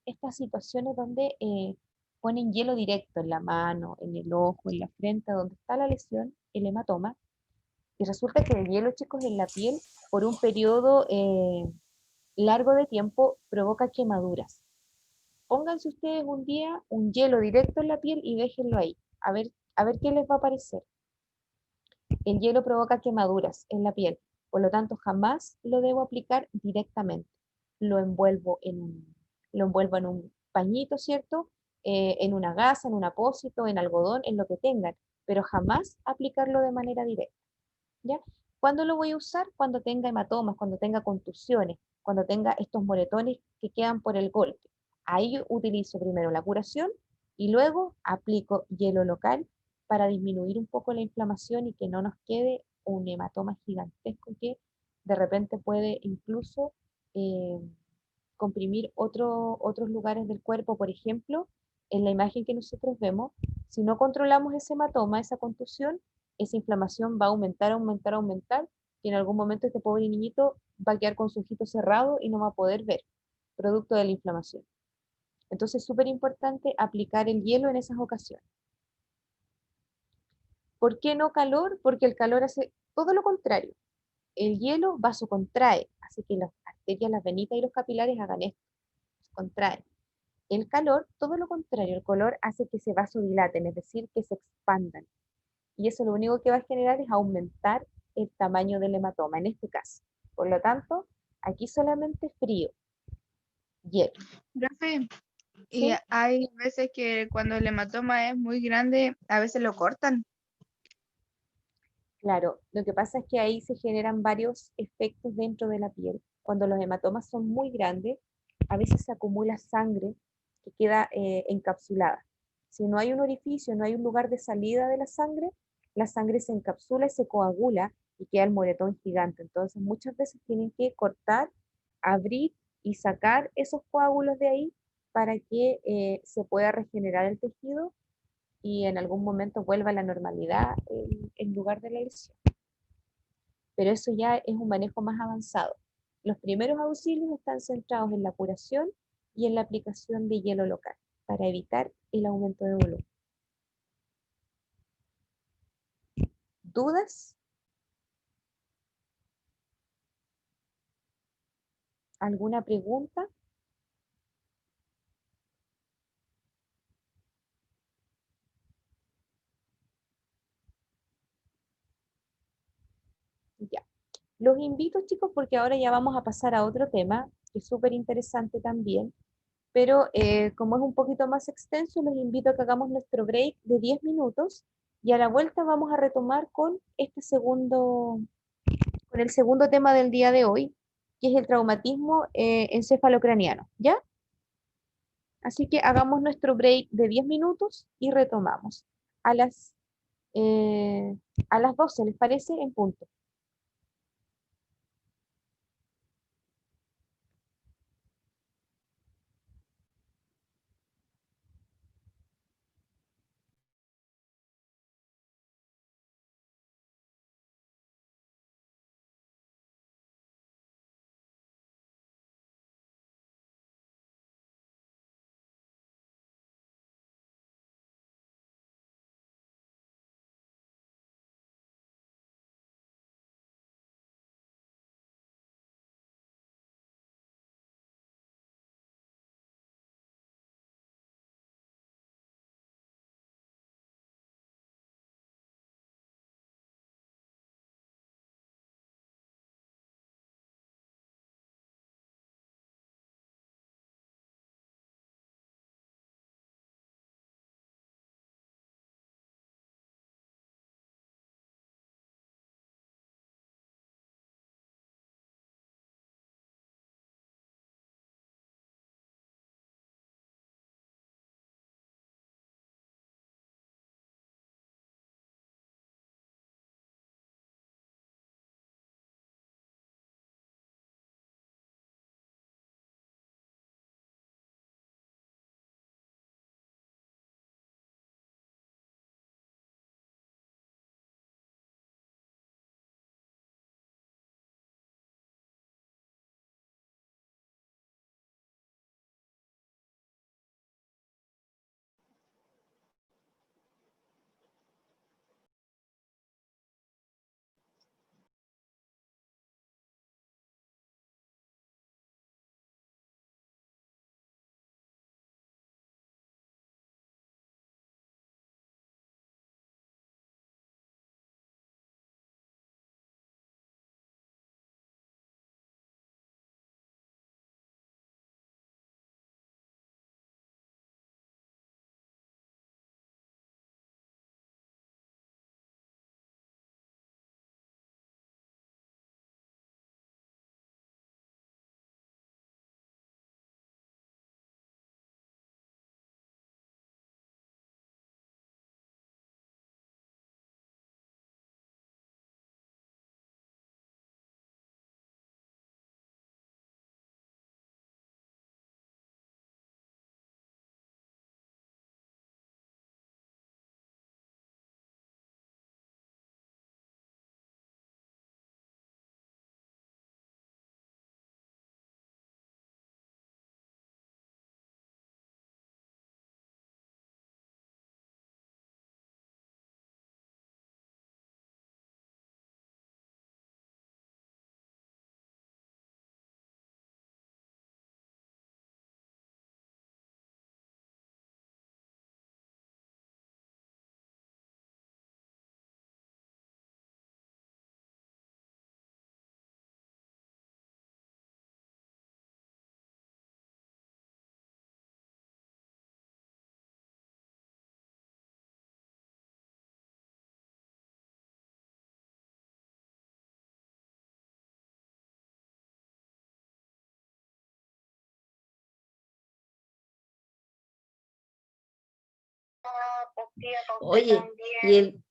estas situaciones donde ponen hielo directo en la mano, en el ojo, en la frente, donde está la lesión, el hematoma, y resulta que el hielo, chicos, en la piel, por un periodo largo de tiempo, provoca quemaduras. Pónganse ustedes un día un hielo directo en la piel y déjenlo ahí, a ver qué les va a parecer. El hielo provoca quemaduras en la piel, por lo tanto jamás lo debo aplicar directamente. Lo envuelvo en un pañito, ¿cierto? En una gasa, en un apósito, en algodón, en lo que tengan, pero jamás aplicarlo de manera directa, ¿ya? ¿Cuándo lo voy a usar? Cuando tenga hematomas, cuando tenga contusiones, cuando tenga estos moretones que quedan por el golpe. Ahí yo utilizo primero la curación y luego aplico hielo local para disminuir un poco la inflamación y que no nos quede un hematoma gigantesco que de repente puede incluso comprimir otros lugares del cuerpo. Por ejemplo, en la imagen que nosotros vemos, si no controlamos ese hematoma, esa contusión, esa inflamación va a aumentar, aumentar, aumentar, y en algún momento este pobre niñito va a quedar con su ojito cerrado y no va a poder ver, producto de la inflamación. Entonces es súper importante aplicar el hielo en esas ocasiones. ¿Por qué no calor? Porque el calor hace todo lo contrario. El hielo vasocontrae, hace que las arterias, las venitas y los capilares hagan esto, se contraen. El calor, todo lo contrario, el calor hace que se vasodilaten, es decir, que se expandan. Y eso lo único que va a generar es aumentar el tamaño del hematoma, en este caso. Por lo tanto, Aquí solamente frío, hielo. Profe, y ¿Sí? hay veces que cuando el hematoma es muy grande, a veces lo cortan. Claro, lo que pasa es que ahí se generan varios efectos dentro de la piel. Cuando los hematomas son muy grandes, a veces se acumula sangre que queda encapsulada. Si no hay un orificio, no hay un lugar de salida de la sangre se encapsula y se coagula y queda el moretón gigante. Entonces muchas veces tienen que cortar, abrir y sacar esos coágulos de ahí para que se pueda regenerar el tejido y en algún momento vuelva a la normalidad en lugar de la lesión. Pero eso ya es un manejo más avanzado. Los primeros auxilios están centrados en la curación y en la aplicación de hielo local para evitar el aumento de volumen. ¿Dudas? ¿Alguna pregunta? Ya. Los invito, chicos, porque ahora ya vamos a pasar a otro tema, que es súper interesante también, pero como es un poquito más extenso, los invito a que hagamos nuestro break de 10 minutos y a la vuelta vamos a retomar con con el segundo tema del día de hoy, que es el traumatismo encefalocraniano, ¿ya? Así que hagamos nuestro break de 10 minutos y retomamos a eh, a las 12, ¿les parece? En punto. Oye, y el,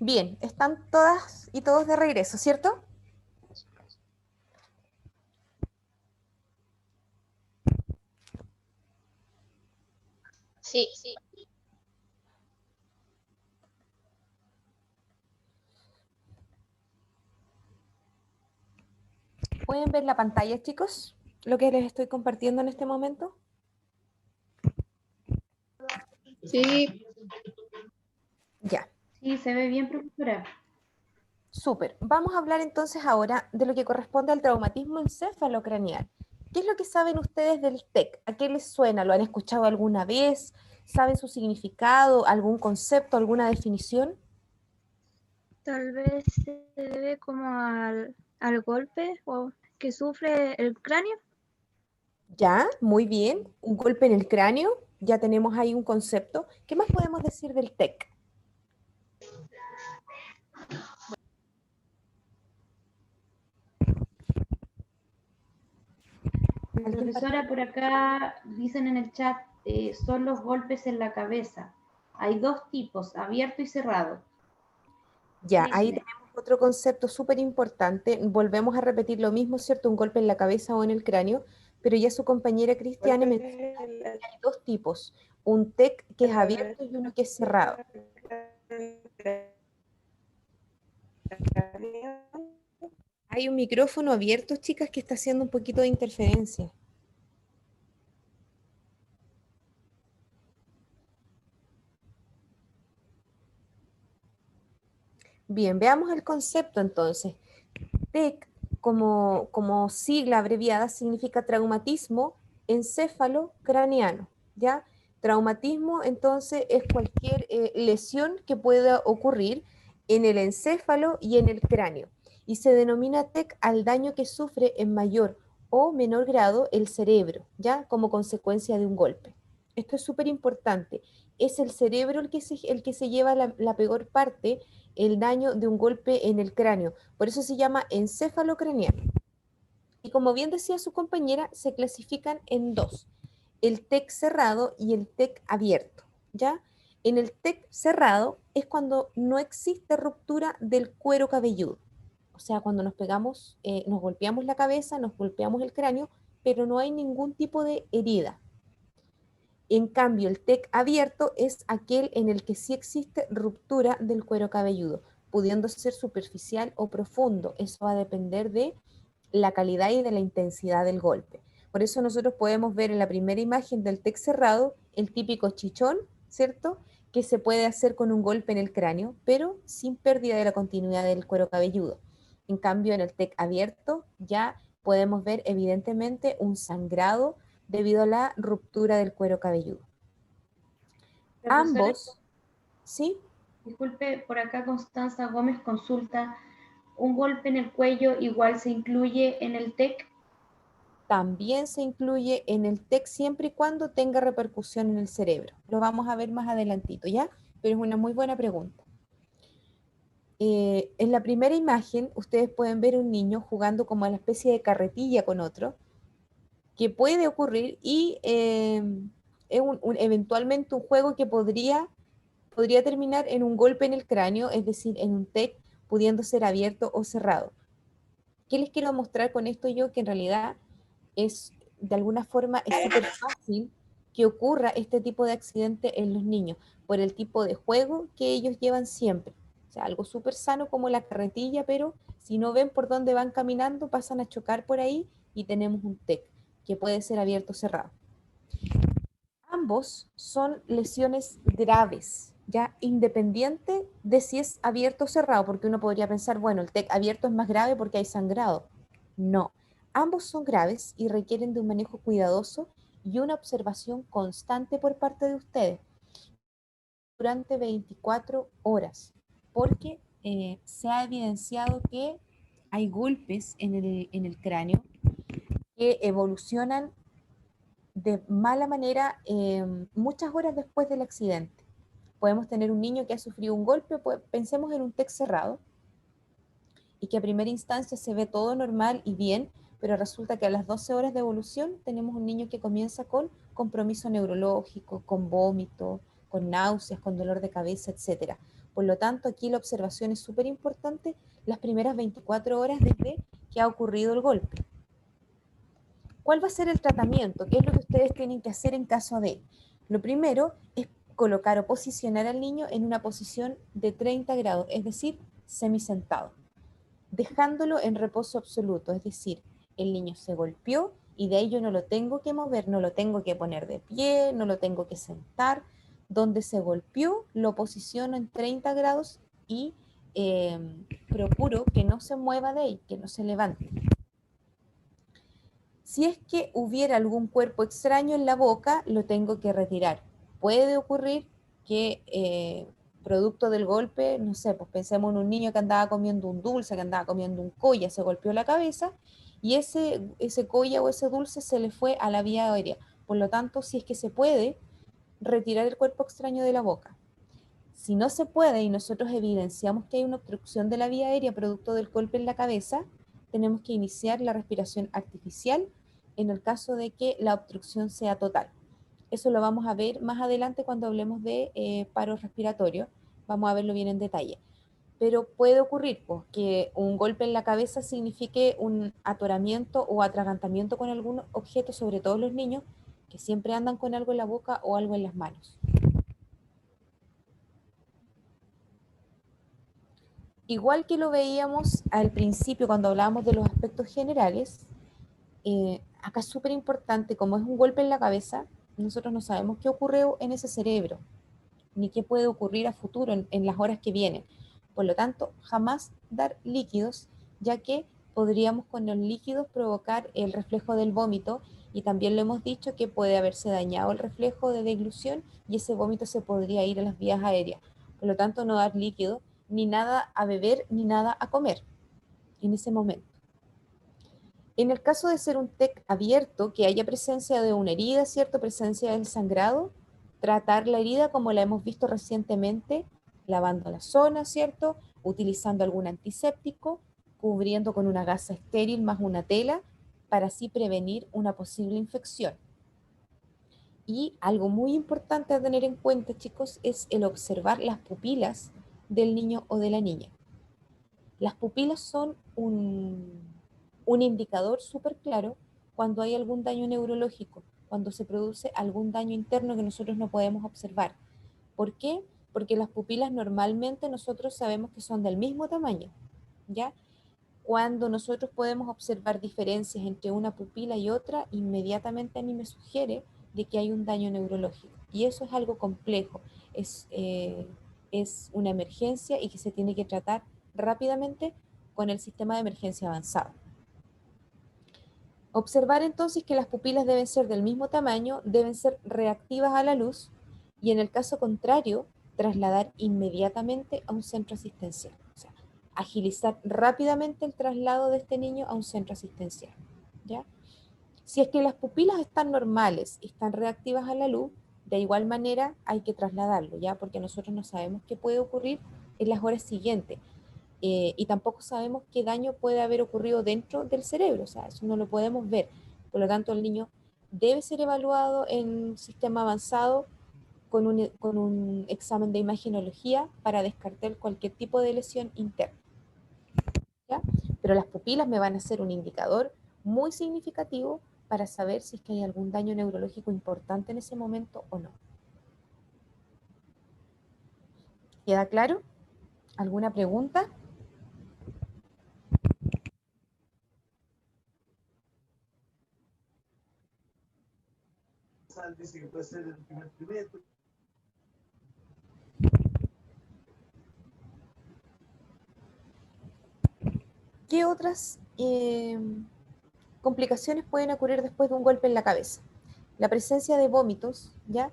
Bien, están todas y todos de regreso, ¿cierto? Sí. ¿Pueden ver la pantalla, chicos? Lo que les estoy compartiendo en este momento. Sí. Ya. Sí, se ve bien, profesora. Súper. Vamos a hablar entonces ahora de lo que corresponde al traumatismo encefalocraneal. ¿Qué es lo que saben ustedes del TEC? ¿A qué les suena? ¿Lo han escuchado alguna vez? ¿Saben su significado? ¿Algún concepto? ¿Alguna definición? Tal vez se debe como al golpe o que sufre el cráneo. Ya, muy bien. ¿Un golpe en el cráneo? Ya tenemos ahí un concepto. ¿Qué más podemos decir del TEC? Profesora, por acá dicen en el chat, son los golpes en la cabeza. Hay dos tipos, abierto y cerrado. Ya, Sí, ahí sí. tenemos otro concepto súper importante. Volvemos a repetir lo mismo, ¿cierto? Un golpe en la cabeza o en el cráneo, pero ya su compañera Cristiane menciona que hay dos tipos. Un TEC que es abierto y uno que es cerrado. Hay un micrófono abierto, chicas, que está haciendo un poquito de interferencia. Bien, veamos el concepto entonces. TEC, como sigla abreviada, significa traumatismo encéfalo-craneano, ¿ya? Traumatismo, entonces, es cualquier lesión que pueda ocurrir en el encéfalo y en el cráneo. Y se denomina TEC al daño que sufre en mayor o menor grado el cerebro, ¿ya? Como consecuencia de un golpe. Esto es súper importante. Es el cerebro el que se lleva la peor parte, el daño de un golpe en el cráneo. Por eso se llama encéfalo craneano. Y como bien decía su compañera, se clasifican en dos, el TEC cerrado y el TEC abierto, ¿ya? En el TEC cerrado es cuando no existe ruptura del cuero cabelludo. O sea, cuando nos pegamos, nos golpeamos la cabeza, nos golpeamos el cráneo, pero no hay ningún tipo de herida. En cambio, el TEC abierto es aquel en el que sí existe ruptura del cuero cabelludo, pudiendo ser superficial o profundo. Eso va a depender de la calidad y de la intensidad del golpe. Por eso nosotros podemos ver en la primera imagen del TEC cerrado el típico chichón, ¿cierto? Que se puede hacer con un golpe en el cráneo, pero sin pérdida de la continuidad del cuero cabelludo. En cambio, en el TEC abierto ya podemos ver evidentemente un sangrado debido a la ruptura del cuero cabelludo. Profesora, Ambos, ¿sí? disculpe, por acá Constanza Gómez consulta, ¿un golpe en el cuello igual se incluye en el TEC? También se incluye en el TEC siempre y cuando tenga repercusión en el cerebro. Lo vamos a ver más adelantito, ¿ya? Pero es una muy buena pregunta. En la primera imagen, ustedes pueden ver un niño jugando como a la especie de carretilla con otro, que puede ocurrir y es eventualmente un juego que podría terminar en un golpe en el cráneo, es decir, en un TEC, pudiendo ser abierto o cerrado. ¿Qué les quiero mostrar con esto yo? Que en realidad es, de alguna forma, es súper fácil que ocurra este tipo de accidente en los niños, por el tipo de juego que ellos llevan siempre. O sea, algo súper sano como la carretilla, pero si no ven por dónde van caminando, pasan a chocar por ahí y tenemos un TEC, que puede ser abierto o cerrado. Ambos son lesiones graves, ya independiente de si es abierto o cerrado, porque uno podría pensar, bueno, el TEC abierto es más grave porque hay sangrado. No, ambos son graves y requieren de un manejo cuidadoso y una observación constante por parte de ustedes durante 24 horas, porque se ha evidenciado que hay golpes en el cráneo que evolucionan de mala manera muchas horas después del accidente. Podemos tener un niño que ha sufrido un golpe, pues, pensemos en un TEC cerrado, y que a primera instancia se ve todo normal y bien, pero resulta que a las 12 horas de evolución tenemos un niño que comienza con compromiso neurológico, con vómito, con náuseas, con dolor de cabeza, etc. Por lo tanto, aquí la observación es súper importante las primeras 24 horas desde que ha ocurrido el golpe. ¿Cuál va a ser el tratamiento? ¿Qué es lo que ustedes tienen que hacer en caso de? Lo primero es colocar o posicionar al niño en una posición de 30 grados, es decir, semisentado, dejándolo en reposo absoluto, es decir, el niño se golpeó y de ahí yo no lo tengo que mover, no lo tengo que poner de pie, no lo tengo que sentar. Donde se golpeó, lo posiciono en 30 grados y procuro que no se mueva de ahí, que no se levante. Si es que hubiera algún cuerpo extraño en la boca, lo tengo que retirar. Puede ocurrir que producto del golpe, no sé, pues pensemos en un niño que andaba comiendo un dulce, que andaba comiendo un colla, se golpeó la cabeza y ese colla o ese dulce se le fue a la vía aérea. Por lo tanto, si es que se puede, retirar el cuerpo extraño de la boca. Si no se puede y nosotros evidenciamos que hay una obstrucción de la vía aérea producto del golpe en la cabeza, tenemos que iniciar la respiración artificial en el caso de que la obstrucción sea total. Eso lo vamos a ver más adelante cuando hablemos de paro respiratorio. Vamos a verlo bien en detalle. Pero puede ocurrir pues, que un golpe en la cabeza signifique un atoramiento o atragantamiento con algún objeto, sobre todo los niños, que siempre andan con algo en la boca o algo en las manos. Igual que lo veíamos al principio cuando hablábamos de los aspectos generales, acá es súper importante, como es un golpe en la cabeza, nosotros no sabemos qué ocurrió en ese cerebro, ni qué puede ocurrir a futuro en las horas que vienen. Por lo tanto, jamás dar líquidos, ya que podríamos con los líquidos provocar el reflejo del vómito, y también lo hemos dicho que puede haberse dañado el reflejo de deglución y ese vómito se podría ir a las vías aéreas. Por lo tanto, no dar líquido, ni nada a beber, ni nada a comer en ese momento. En el caso de ser un TEC abierto, que haya presencia de una herida, ¿cierto? Presencia del sangrado, tratar la herida como la hemos visto recientemente, lavando la zona, ¿cierto? Utilizando algún antiséptico, cubriendo con una gasa estéril más una tela, para así prevenir una posible infección. Y algo muy importante a tener en cuenta, chicos, es el observar las pupilas del niño o de la niña. Las pupilas son un indicador súper claro cuando hay algún daño neurológico, cuando se produce algún daño interno que nosotros no podemos observar. ¿Por qué? Porque las pupilas normalmente nosotros sabemos que son del mismo tamaño, ¿ya? Cuando nosotros podemos observar diferencias entre una pupila y otra, inmediatamente a mí me sugiere de que hay un daño neurológico. Y eso es algo complejo, es una emergencia y que se tiene que tratar rápidamente con el sistema de emergencia avanzado. Observar entonces que las pupilas deben ser del mismo tamaño, deben ser reactivas a la luz y en el caso contrario, trasladar inmediatamente a un centro asistencial. O sea, agilizar rápidamente el traslado de este niño a un centro asistencial, ¿ya? Si es que las pupilas están normales y están reactivas a la luz, de igual manera hay que trasladarlo, ¿ya? Porque nosotros no sabemos qué puede ocurrir en las horas siguientes. Y tampoco sabemos qué daño puede haber ocurrido dentro del cerebro, o sea, eso no lo podemos ver. Por lo tanto, el niño debe ser evaluado en sistema avanzado con un examen de imagenología para descartar cualquier tipo de lesión interna, ¿ya? Pero las pupilas me van a ser un indicador muy significativo para saber si es que hay algún daño neurológico importante en ese momento o no. ¿Queda claro? ¿Alguna pregunta? Dice que puede ser el primer trimestre. ¿Qué otras complicaciones pueden ocurrir después de un golpe en la cabeza? La presencia de vómitos, ¿ya?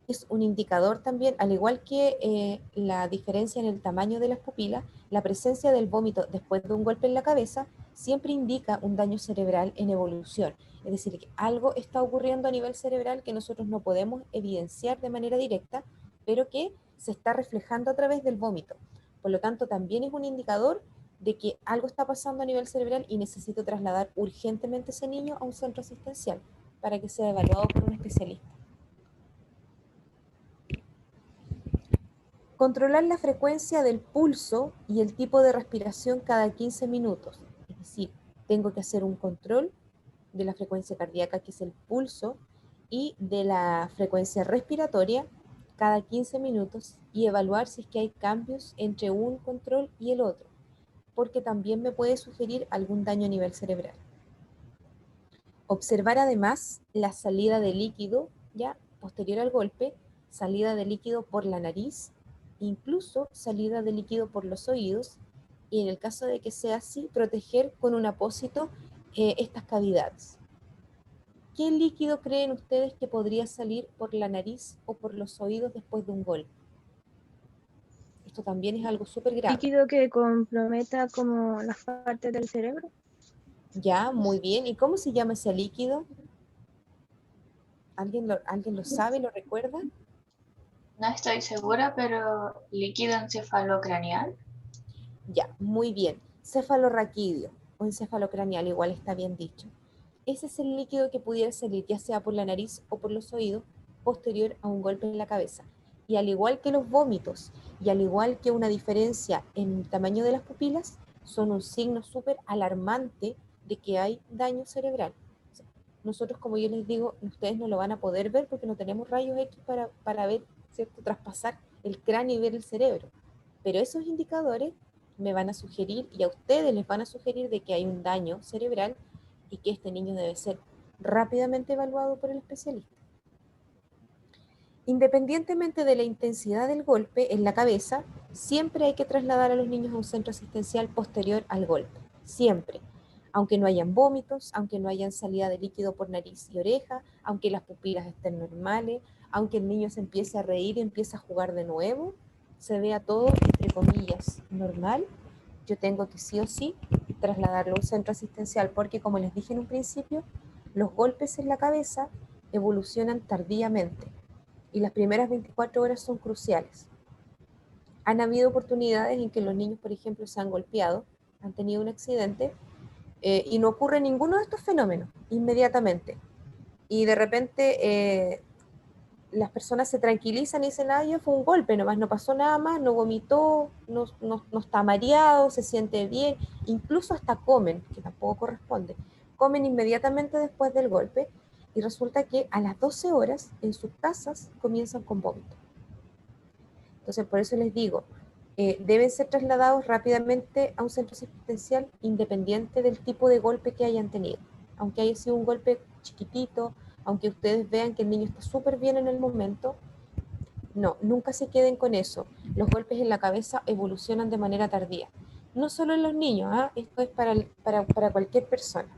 Es un indicador también, al igual que la diferencia en el tamaño de las pupilas, la presencia del vómito después de un golpe en la cabeza siempre indica un daño cerebral en evolución. Es decir, que algo está ocurriendo a nivel cerebral que nosotros no podemos evidenciar de manera directa, pero que se está reflejando a través del vómito. Por lo tanto, también es un indicador de que algo está pasando a nivel cerebral y necesito trasladar urgentemente a ese niño a un centro asistencial para que sea evaluado por un especialista. Controlar la frecuencia del pulso y el tipo de respiración cada 15 minutos. Es decir, tengo que hacer un control de la frecuencia cardíaca, que es el pulso, y de la frecuencia respiratoria cada 15 minutos y evaluar si es que hay cambios entre un control y el otro, porque también me puede sugerir algún daño a nivel cerebral. Observar además la salida de líquido, ya posterior al golpe, salida de líquido por la nariz, incluso salida de líquido por los oídos, y en el caso de que sea así, proteger con un apósito estas cavidades. ¿Qué líquido creen ustedes que podría salir por la nariz o por los oídos después de un golpe? Esto también es algo súper grave. Líquido que comprometa como las partes del cerebro. Ya, muy bien. ¿Y cómo se llama ese líquido? ¿Alguien lo sabe, lo recuerda? No estoy segura, pero líquido encefalocraneal. Ya, muy bien. Cefalorraquídeo o encefalocraneal, igual está bien dicho. Ese es el líquido que pudiera salir ya sea por la nariz o por los oídos posterior a un golpe en la cabeza. Y al igual que los vómitos y al igual que una diferencia en el tamaño de las pupilas, son un signo súper alarmante de que hay daño cerebral. O sea, nosotros, como yo les digo, ustedes no lo van a poder ver porque no tenemos rayos X para ver, ¿cierto?, traspasar el cráneo y ver el cerebro. Pero esos indicadores me van a sugerir y a ustedes les van a sugerir de que hay un daño cerebral y que este niño debe ser rápidamente evaluado por el especialista. Independientemente de la intensidad del golpe en la cabeza, siempre hay que trasladar a los niños a un centro asistencial posterior al golpe, siempre. Aunque no hayan vómitos, aunque no hayan salida de líquido por nariz y oreja, aunque las pupilas estén normales, aunque el niño se empiece a reír y empiece a jugar de nuevo, se vea todo, entre comillas, normal, yo tengo que sí o sí trasladarlo a un centro asistencial, porque como les dije en un principio, los golpes en la cabeza evolucionan tardíamente y las primeras 24 horas son cruciales. Han habido oportunidades en que los niños, por ejemplo, se han golpeado, han tenido un accidente y no ocurre ninguno de estos fenómenos inmediatamente. Y de repente las personas se tranquilizan y dicen, ah, ya fue un golpe, nomás no pasó nada más, no vomitó, no está mareado, se siente bien, incluso hasta comen, que tampoco corresponde, comen inmediatamente después del golpe y resulta que a las 12 horas en sus casas comienzan con vómito. Entonces, por eso les digo, deben ser trasladados rápidamente a un centro asistencial independiente del tipo de golpe que hayan tenido. Aunque haya sido un golpe chiquitito, aunque ustedes vean que el niño está súper bien en el momento, no, nunca se queden con eso. Los golpes en la cabeza evolucionan de manera tardía. No solo en los niños, esto es para cualquier persona.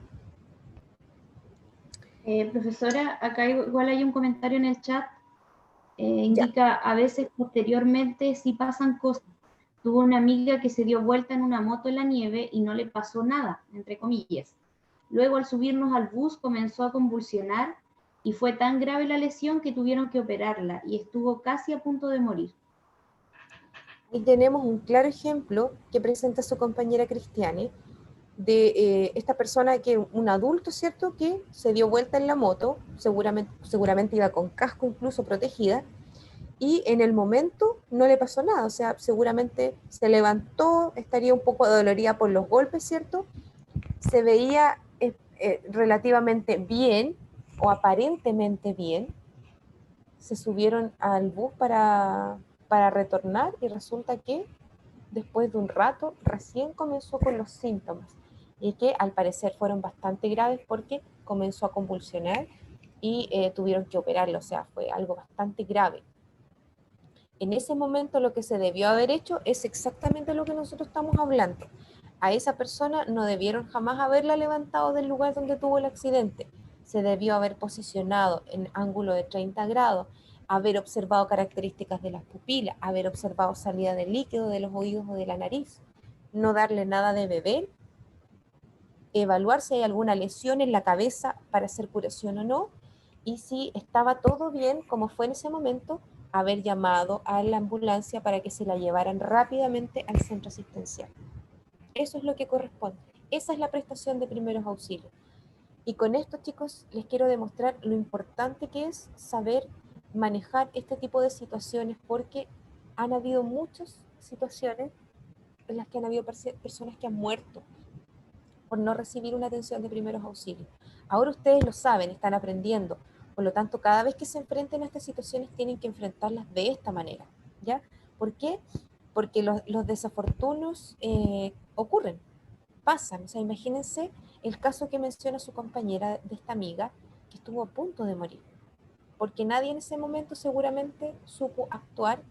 Profesora, acá igual hay un comentario en el chat. Indica, a veces posteriormente sí pasan cosas. Tuvo una amiga que se dio vuelta en una moto en la nieve y no le pasó nada, entre comillas. Luego al subirnos al bus comenzó a convulsionar y fue tan grave la lesión que tuvieron que operarla y estuvo casi a punto de morir. Y tenemos un claro ejemplo que presenta su compañera Cristiane, de esta persona que un adulto, ¿cierto?, que se dio vuelta en la moto, seguramente iba con casco incluso protegida, y en el momento no le pasó nada, o sea, seguramente se levantó, estaría un poco dolorida por los golpes, ¿cierto? Se veía relativamente bien o aparentemente bien, se subieron al bus para retornar y resulta que después de un rato recién comenzó con los síntomas y que al parecer fueron bastante graves porque comenzó a convulsionar y tuvieron que operarlo, o sea, fue algo bastante grave. En ese momento lo que se debió haber hecho es exactamente lo que nosotros estamos hablando. A esa persona no debieron jamás haberla levantado del lugar donde tuvo el accidente. Se debió haber posicionado en ángulo de 30 grados, haber observado características de las pupilas, haber observado salida de líquido de los oídos o de la nariz, no darle nada de beber, evaluar si hay alguna lesión en la cabeza para hacer curación o no, y si estaba todo bien, como fue en ese momento, haber llamado a la ambulancia para que se la llevaran rápidamente al centro asistencial. Eso es lo que corresponde. Esa es la prestación de primeros auxilios. Y con esto, chicos, les quiero demostrar lo importante que es saber manejar este tipo de situaciones, porque han habido muchas situaciones en las que han habido personas que han muerto por no recibir una atención de primeros auxilios. Ahora ustedes lo saben, están aprendiendo. Por lo tanto, cada vez que se enfrenten a estas situaciones tienen que enfrentarlas de esta manera, ¿ya? ¿Por qué? Porque los desafortunos ocurren, pasan. O sea, imagínense el caso que menciona su compañera de esta amiga, que estuvo a punto de morir, porque nadie en ese momento seguramente supo actuar,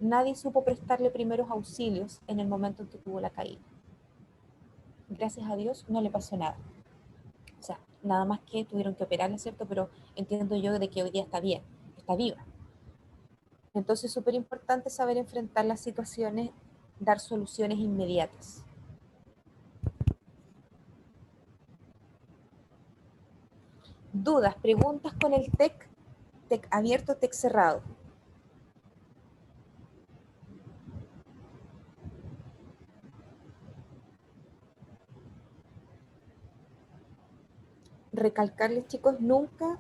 nadie supo prestarle primeros auxilios en el momento en que tuvo la caída. Gracias a Dios no le pasó nada. O sea, nada más que tuvieron que operarla, ¿cierto? Pero entiendo yo de que hoy día está bien, está viva. Entonces es súper importante saber enfrentar las situaciones, dar soluciones inmediatas. Dudas, preguntas con el TEC abierto, TEC cerrado. recalcarles, chicos, nunca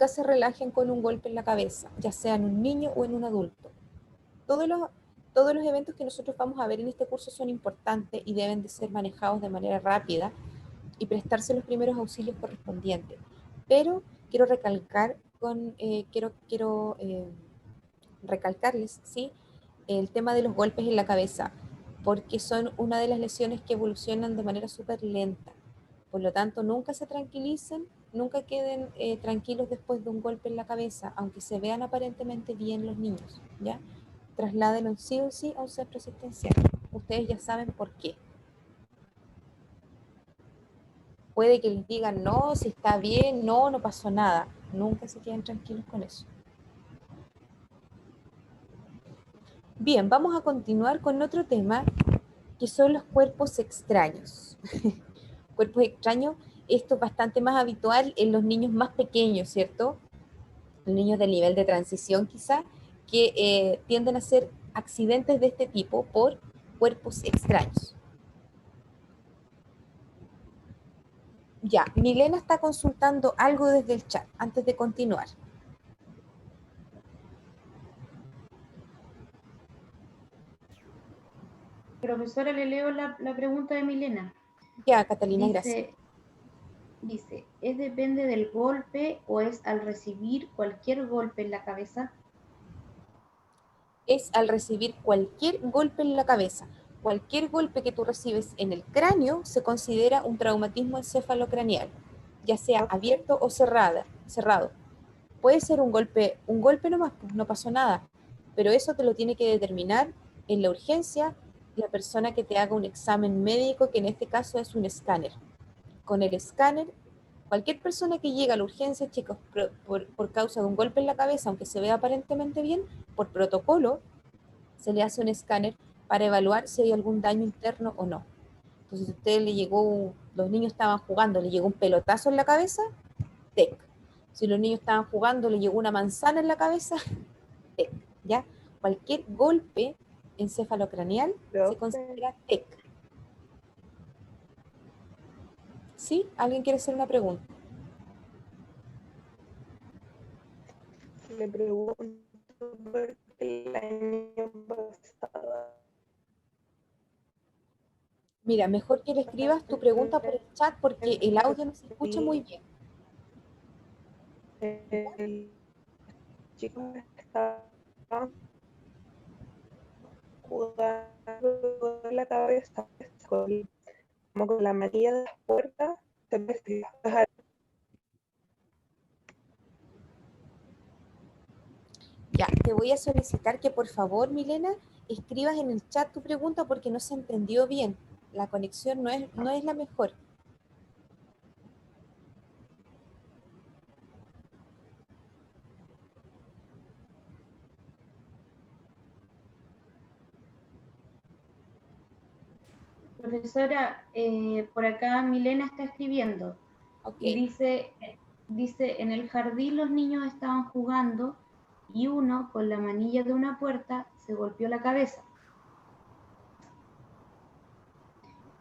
se relajen con un golpe en la cabeza, ya sea en un niño o en un adulto. Todos los eventos que nosotros vamos a ver en este curso son importantes y deben de ser manejados de manera rápida y prestarse los primeros auxilios correspondientes. Pero quiero recalcarles, ¿sí?, el tema de los golpes en la cabeza, porque son una de las lesiones que evolucionan de manera súper lenta. Por lo tanto, nunca se tranquilicen, nunca queden tranquilos después de un golpe en la cabeza, aunque se vean aparentemente bien los niños, ¿ya? Trasládenlo sí o sí a un centro asistencial. Ustedes ya saben por qué. Puede que les digan, no, si está bien, no pasó nada. Nunca se queden tranquilos con eso. Bien, vamos a continuar con otro tema, que son los cuerpos extraños. Cuerpos extraños, esto es bastante más habitual en los niños más pequeños, ¿cierto? Los niños del nivel de transición quizá, que tienden a hacer accidentes de este tipo por cuerpos extraños. Ya, Milena está consultando algo desde el chat antes de continuar. Profesora, le leo la pregunta de Milena. Ya, Catalina, gracias. Dice, ¿es depende del golpe o es al recibir cualquier golpe en la cabeza? Es al recibir cualquier golpe en la cabeza. Cualquier golpe que tú recibes en el cráneo se considera un traumatismo encefalocraneal, ya sea abierto o cerrado. Puede ser un golpe nomás, pues no pasó nada, pero eso te lo tiene que determinar en la urgencia la persona que te haga un examen médico, que en este caso es un escáner. Con el escáner, cualquier persona que llega a la urgencia, chicos, por causa de un golpe en la cabeza, aunque se vea aparentemente bien, por protocolo, se le hace un escáner para evaluar si hay algún daño interno o no. Entonces, si a usted los niños estaban jugando, le llegó un pelotazo en la cabeza, TEC. Si los niños estaban jugando, le llegó una manzana en la cabeza, TEC. ¿Ya? Cualquier golpe encefalocraneal se considera TEC. ¿Sí? ¿Alguien quiere hacer una pregunta? Le pregunto por el año pasado. Mira, mejor que le escribas tu pregunta por el chat porque el audio no se escucha muy bien. El chico estaba jugando en la cabeza, como con la manilla de la puerta, se me Ya, te voy a solicitar que por favor, Milena, escribas en el chat tu pregunta porque no se entendió bien. La conexión no es la mejor. Profesora, por acá Milena está escribiendo. Okay. Dice, en el jardín los niños estaban jugando y uno con la manilla de una puerta se golpeó la cabeza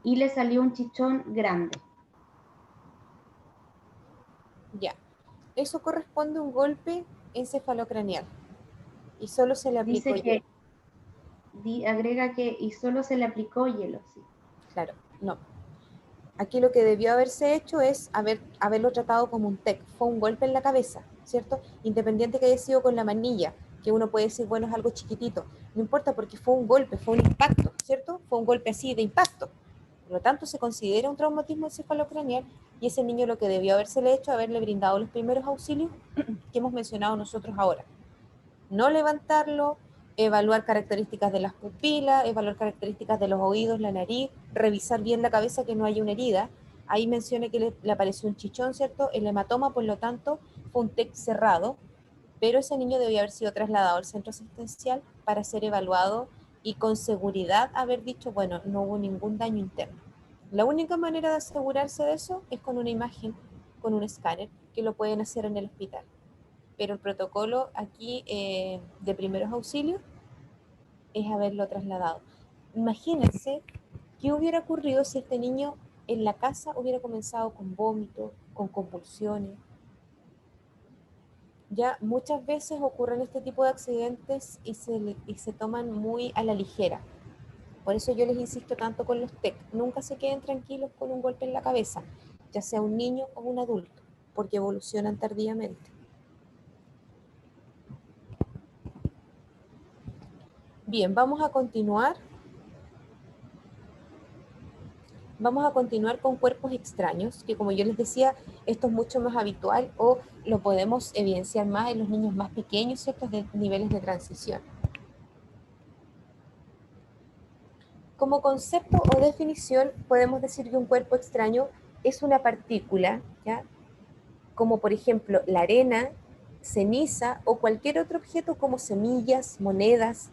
y le salió un chichón grande. Ya, eso corresponde a un golpe encefalocraneal y solo se le aplicó Dice que, agrega que y solo se le aplicó hielo, sí. Claro, no. Aquí lo que debió haberse hecho es haberlo tratado como un TEC, fue un golpe en la cabeza, ¿cierto? Independiente que haya sido con la manilla, que uno puede decir, bueno, es algo chiquitito, no importa porque fue un golpe, fue un impacto, ¿cierto? Fue un golpe así de impacto. Por lo tanto, se considera un traumatismo encefalocraneal y ese niño lo que debió habérsele hecho, haberle brindado los primeros auxilios que hemos mencionado nosotros ahora. No levantarlo, evaluar características de las pupilas, evaluar características de los oídos, la nariz, revisar bien la cabeza que no haya una herida. Ahí mencioné que le apareció un chichón, ¿cierto? El hematoma, por lo tanto, fue un TEC cerrado, pero ese niño debió haber sido trasladado al centro asistencial para ser evaluado y con seguridad haber dicho, bueno, no hubo ningún daño interno. La única manera de asegurarse de eso es con una imagen, con un escáner, que lo pueden hacer en el hospital. Pero el protocolo aquí de primeros auxilios es haberlo trasladado. Imagínense qué hubiera ocurrido si este niño en la casa hubiera comenzado con vómito, con convulsiones. Ya muchas veces ocurren este tipo de accidentes y se toman muy a la ligera. Por eso yo les insisto tanto con los TEC, nunca se queden tranquilos con un golpe en la cabeza, ya sea un niño o un adulto, porque evolucionan tardíamente. Bien, vamos a continuar. Vamos a continuar con cuerpos extraños, que como yo les decía, esto es mucho más habitual o lo podemos evidenciar más en los niños más pequeños, ciertos niveles de transición. Como concepto o definición, podemos decir que un cuerpo extraño es una partícula, ¿ya? Como por ejemplo la arena, ceniza o cualquier otro objeto como semillas, monedas,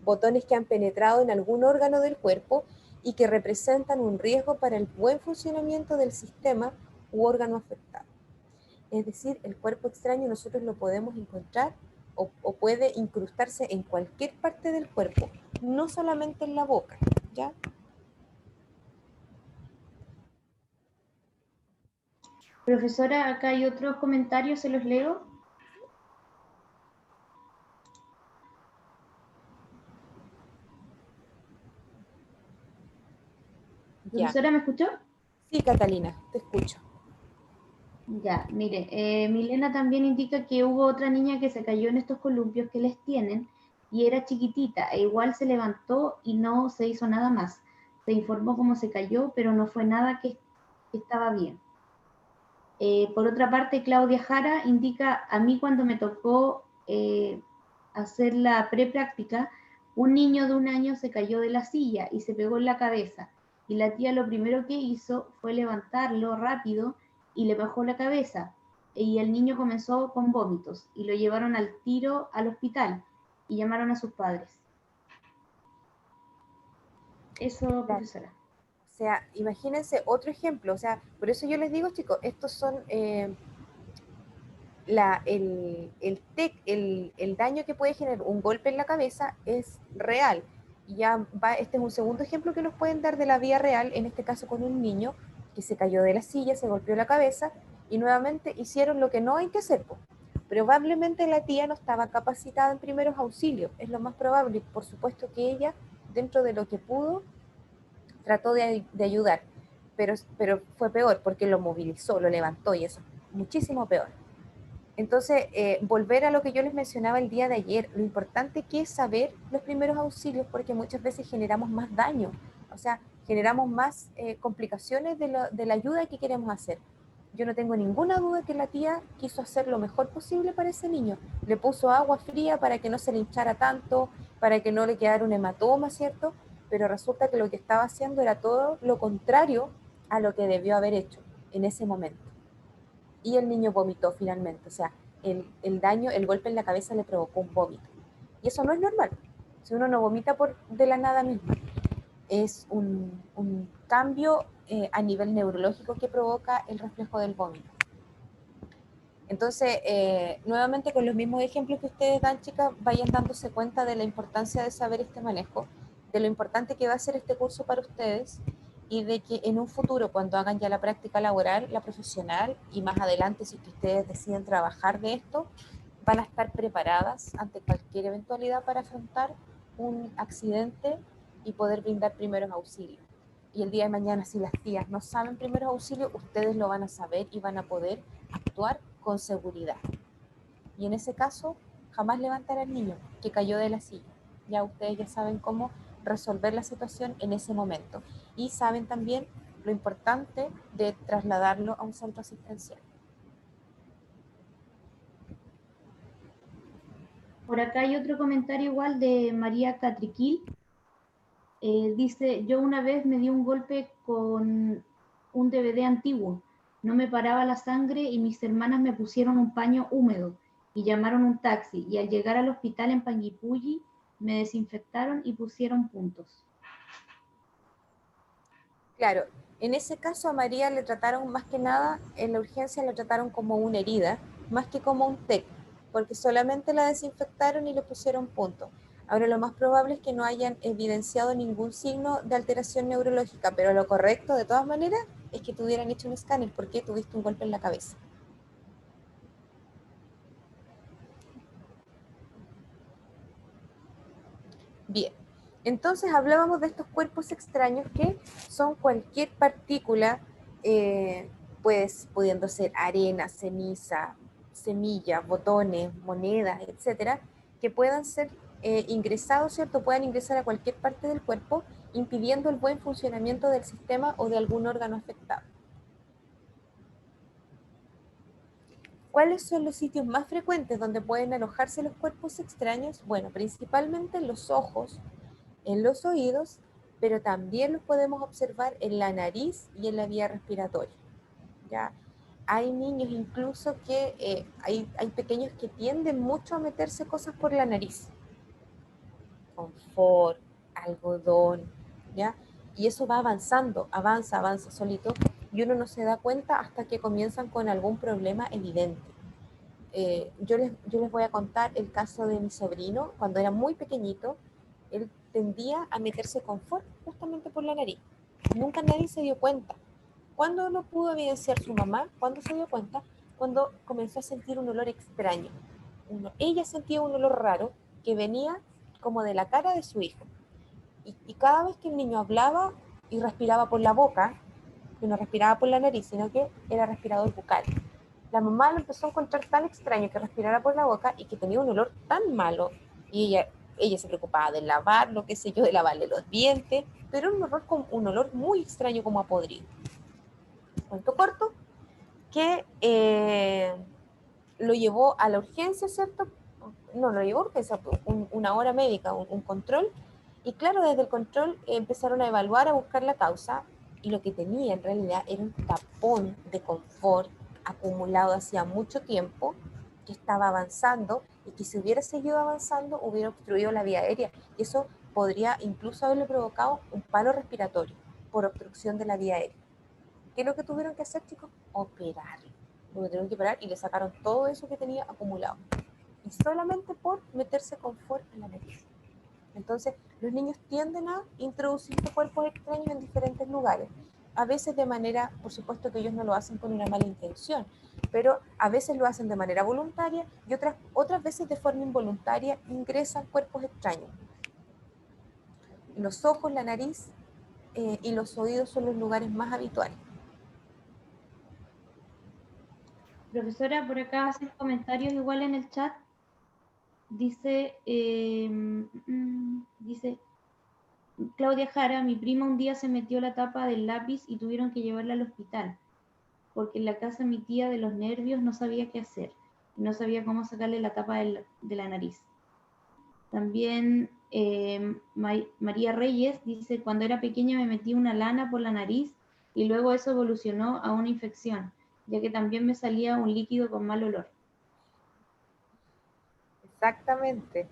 botones que han penetrado en algún órgano del cuerpo y que representan un riesgo para el buen funcionamiento del sistema u órgano afectado. Es decir, el cuerpo extraño nosotros lo podemos encontrar o puede incrustarse en cualquier parte del cuerpo, no solamente en la boca, ¿ya? Profesora, acá hay otros comentarios, se los leo. Profesora, ¿me escuchó? Sí, Catalina, te escucho. Ya, mire, Milena también indica que hubo otra niña que se cayó en estos columpios que les tienen y era chiquitita, e igual se levantó y no se hizo nada más. Se informó cómo se cayó, pero no fue nada que estaba bien. Por otra parte, Claudia Jara indica, a mí cuando me tocó hacer la prepráctica, un niño de 1 año se cayó de la silla y se pegó en la cabeza. Y la tía lo primero que hizo fue levantarlo rápido y le bajó la cabeza. Y el niño comenzó con vómitos y lo llevaron al tiro al hospital y llamaron a sus padres. Eso, profesora. O sea, imagínense otro ejemplo, o sea, por eso yo les digo, chicos, estos son el daño que puede generar un golpe en la cabeza es real. Y ya va, este es un segundo ejemplo que nos pueden dar de la vida real, en este caso con un niño que se cayó de la silla, se golpeó la cabeza y nuevamente hicieron lo que no hay que hacer. Probablemente la tía no estaba capacitada en primeros auxilios, es lo más probable, por supuesto que ella, dentro de lo que pudo, trató de ayudar, pero fue peor porque lo movilizó, lo levantó y eso es muchísimo peor. Entonces, volver a lo que yo les mencionaba el día de ayer, lo importante que es saber los primeros auxilios porque muchas veces generamos más daño, o sea, generamos más complicaciones de la ayuda que queremos hacer. Yo no tengo ninguna duda que la tía quiso hacer lo mejor posible para ese niño. Le puso agua fría para que no se le hinchara tanto, para que no le quedara un hematoma, ¿cierto? Pero resulta que lo que estaba haciendo era todo lo contrario a lo que debió haber hecho en ese momento. Y el niño vomitó finalmente, o sea, el daño, el golpe en la cabeza le provocó un vómito. Y eso no es normal, si uno no vomita de la nada misma. Es un cambio a nivel neurológico que provoca el reflejo del vómito. Entonces, nuevamente con los mismos ejemplos que ustedes dan, chicas, vayan dándose cuenta de la importancia de saber este manejo, de lo importante que va a ser este curso para ustedes y de que en un futuro, cuando hagan ya la práctica laboral, la profesional y más adelante, si ustedes deciden trabajar de esto, van a estar preparadas ante cualquier eventualidad para afrontar un accidente y poder brindar primeros auxilios. Y el día de mañana, si las tías no saben primeros auxilios, ustedes lo van a saber y van a poder actuar con seguridad. Y en ese caso, jamás levantar al niño que cayó de la silla. Ya ustedes ya saben cómo resolver la situación en ese momento. Y saben también lo importante de trasladarlo a un centro asistencial. Por acá hay otro comentario igual de María Catriquil. Dice, yo una vez me di un golpe con un DVD antiguo. No me paraba la sangre y mis hermanas me pusieron un paño húmedo y llamaron un taxi. Y al llegar al hospital en Panguipulli me desinfectaron y pusieron puntos. Claro, en ese caso a María le trataron más que nada, en la urgencia le trataron como una herida, más que como un TEC, porque solamente la desinfectaron y le pusieron puntos. Ahora, lo más probable es que no hayan evidenciado ningún signo de alteración neurológica, pero lo correcto, de todas maneras, es que te hubieran hecho un escáner porque tuviste un golpe en la cabeza. Bien, entonces hablábamos de estos cuerpos extraños que son cualquier partícula, pues pudiendo ser arena, ceniza, semillas, botones, monedas, etcétera, que puedan ser ingresados, ¿cierto? Puedan ingresar a cualquier parte del cuerpo, impidiendo el buen funcionamiento del sistema o de algún órgano afectado. ¿Cuáles son los sitios más frecuentes donde pueden alojarse los cuerpos extraños? Bueno, principalmente en los ojos, en los oídos, pero también los podemos observar en la nariz y en la vía respiratoria. ¿Ya? Hay niños incluso que, hay pequeños que tienden mucho a meterse cosas por la nariz. Confort, algodón, ¿ya? Y eso va avanzando, avanza solito, y uno no se da cuenta hasta que comienzan con algún problema evidente. Yo les voy a contar el caso de mi sobrino. Cuando era muy pequeñito, él tendía a meterse confort justamente por la nariz. Nunca nadie se dio cuenta. ¿Cuándo lo pudo evidenciar su mamá? ¿Cuándo se dio cuenta? Cuando comenzó a sentir un olor extraño. Ella sentía un olor raro que venía como de la cara de su hijo. Y cada vez que el niño hablaba y respiraba por la boca, que no respiraba por la nariz, sino que era respirador bucal. La mamá lo empezó a encontrar tan extraño que respirara por la boca y que tenía un olor tan malo. Y ella se preocupaba de lavarlo, qué sé yo, de lavarle los dientes, pero era un olor muy extraño como a podrido. Cuento corto, que lo llevó a la urgencia, ¿cierto? No, lo llevó a urgencia, una hora médica, un control. Y claro, desde el control empezaron a evaluar, a buscar la causa, y lo que tenía en realidad era un tapón de confort acumulado hacía mucho tiempo, que estaba avanzando, y que si hubiera seguido avanzando hubiera obstruido la vía aérea, y eso podría incluso haberle provocado un paro respiratorio por obstrucción de la vía aérea. ¿Qué es lo que tuvieron que hacer, chicos? Operarlo. Lo tuvieron que operar y le sacaron todo eso que tenía acumulado, y solamente por meterse confort en la nariz. Entonces, los niños tienden a introducir cuerpos extraños en diferentes lugares. A veces de manera, por supuesto que ellos no lo hacen con una mala intención, pero a veces lo hacen de manera voluntaria y otras veces de forma involuntaria ingresan cuerpos extraños. Los ojos, la nariz y los oídos son los lugares más habituales. Profesora, por acá hacen comentarios igual en el chat. Dice, dice Claudia Jara, mi prima un día se metió la tapa del lápiz y tuvieron que llevarla al hospital, porque en la casa mi tía de los nervios no sabía qué hacer, no sabía cómo sacarle la tapa de la nariz. También María Reyes dice, cuando era pequeña me metí una lana por la nariz y luego eso evolucionó a una infección, ya que también me salía un líquido con mal olor. Exactamente.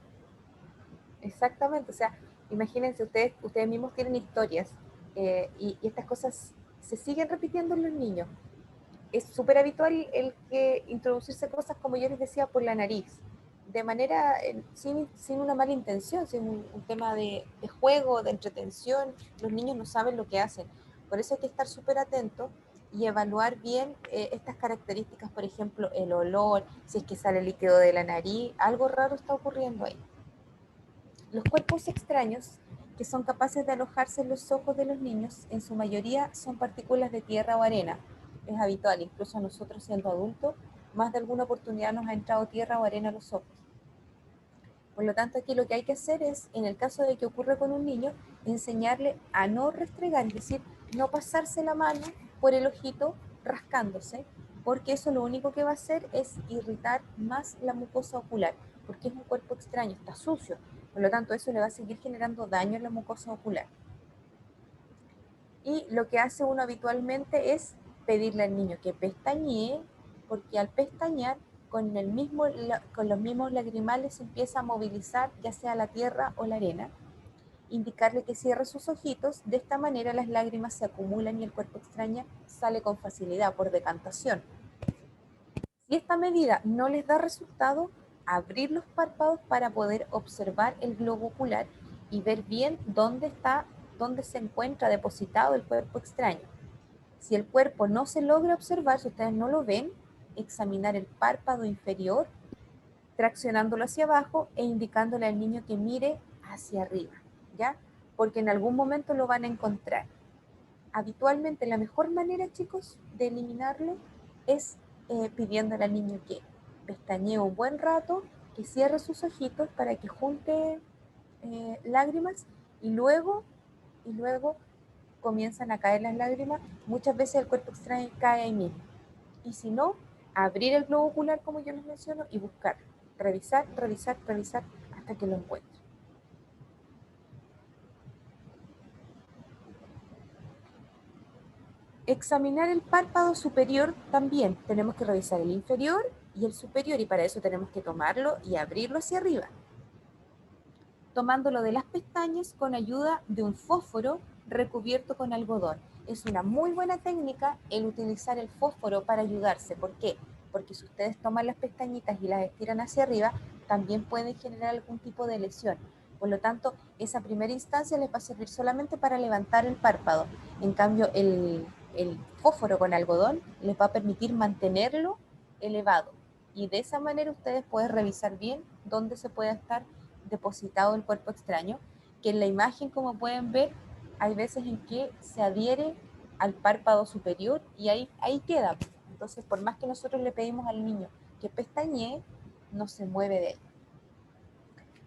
Exactamente, o sea, imagínense, ustedes mismos tienen historias y estas cosas se siguen repitiendo en los niños. Es súper habitual el que introducirse cosas, como yo les decía, por la nariz, de manera, sin una mala intención, sin un tema de juego, de entretención. Los niños no saben lo que hacen. Por eso hay que estar súper atentos y evaluar bien estas características, por ejemplo, el olor, si es que sale líquido de la nariz, algo raro está ocurriendo ahí. Los cuerpos extraños que son capaces de alojarse en los ojos de los niños, en su mayoría son partículas de tierra o arena. Es habitual, incluso a nosotros siendo adultos, más de alguna oportunidad nos ha entrado tierra o arena a los ojos. Por lo tanto, aquí lo que hay que hacer es, en el caso de que ocurra con un niño, enseñarle a no restregar, es decir, no pasarse la mano por el ojito rascándose, porque eso lo único que va a hacer es irritar más la mucosa ocular, porque es un cuerpo extraño, está sucio. Por lo tanto, eso le va a seguir generando daño en la mucosa ocular. Y lo que hace uno habitualmente es pedirle al niño que pestañee, porque al pestañear, con los mismos lagrimales se empieza a movilizar ya sea la tierra o la arena. Indicarle que cierre sus ojitos, de esta manera las lágrimas se acumulan y el cuerpo extraño sale con facilidad por decantación. Si esta medida no les da resultado, abrir los párpados para poder observar el globo ocular y ver bien dónde se encuentra depositado el cuerpo extraño. Si el cuerpo no se logra observar, si ustedes no lo ven, examinar el párpado inferior, traccionándolo hacia abajo e indicándole al niño que mire hacia arriba, ¿ya? Porque en algún momento lo van a encontrar. Habitualmente la mejor manera, chicos, de eliminarlo es pidiéndole al niño que pestañee un buen rato, que cierre sus ojitos para que junte lágrimas y luego comienzan a caer las lágrimas. Muchas veces el cuerpo extraño cae ahí mismo. Y si no, abrir el globo ocular, como yo les menciono, y buscar, revisar hasta que lo encuentre. Examinar el párpado superior también. Tenemos que revisar el inferior y el superior, y para eso tenemos que tomarlo y abrirlo hacia arriba, tomándolo de las pestañas con ayuda de un fósforo recubierto con algodón. Es una muy buena técnica el utilizar el fósforo para ayudarse. ¿Por qué? Porque si ustedes toman las pestañitas y las estiran hacia arriba, también pueden generar algún tipo de lesión. Por lo tanto, esa primera instancia les va a servir solamente para levantar el párpado. En cambio, el fósforo con algodón les va a permitir mantenerlo elevado. Y de esa manera ustedes pueden revisar bien dónde se puede estar depositado el cuerpo extraño, que en la imagen, como pueden ver, hay veces en que se adhiere al párpado superior y ahí queda. Entonces, por más que nosotros le pedimos al niño que pestañee, no se mueve de ahí.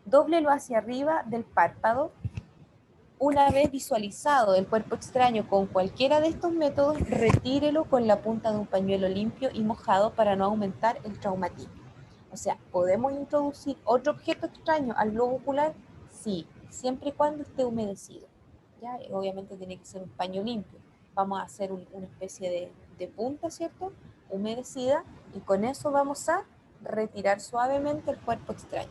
Dóblelo hacia arriba del párpado. Una vez visualizado el cuerpo extraño con cualquiera de estos métodos, retírelo con la punta de un pañuelo limpio y mojado para no aumentar el traumatismo. O sea, ¿podemos introducir otro objeto extraño al globo ocular? Sí, siempre y cuando esté humedecido. ¿Ya? Obviamente tiene que ser un paño limpio. Vamos a hacer una especie de punta, ¿cierto? Humedecida, y con eso vamos a retirar suavemente el cuerpo extraño.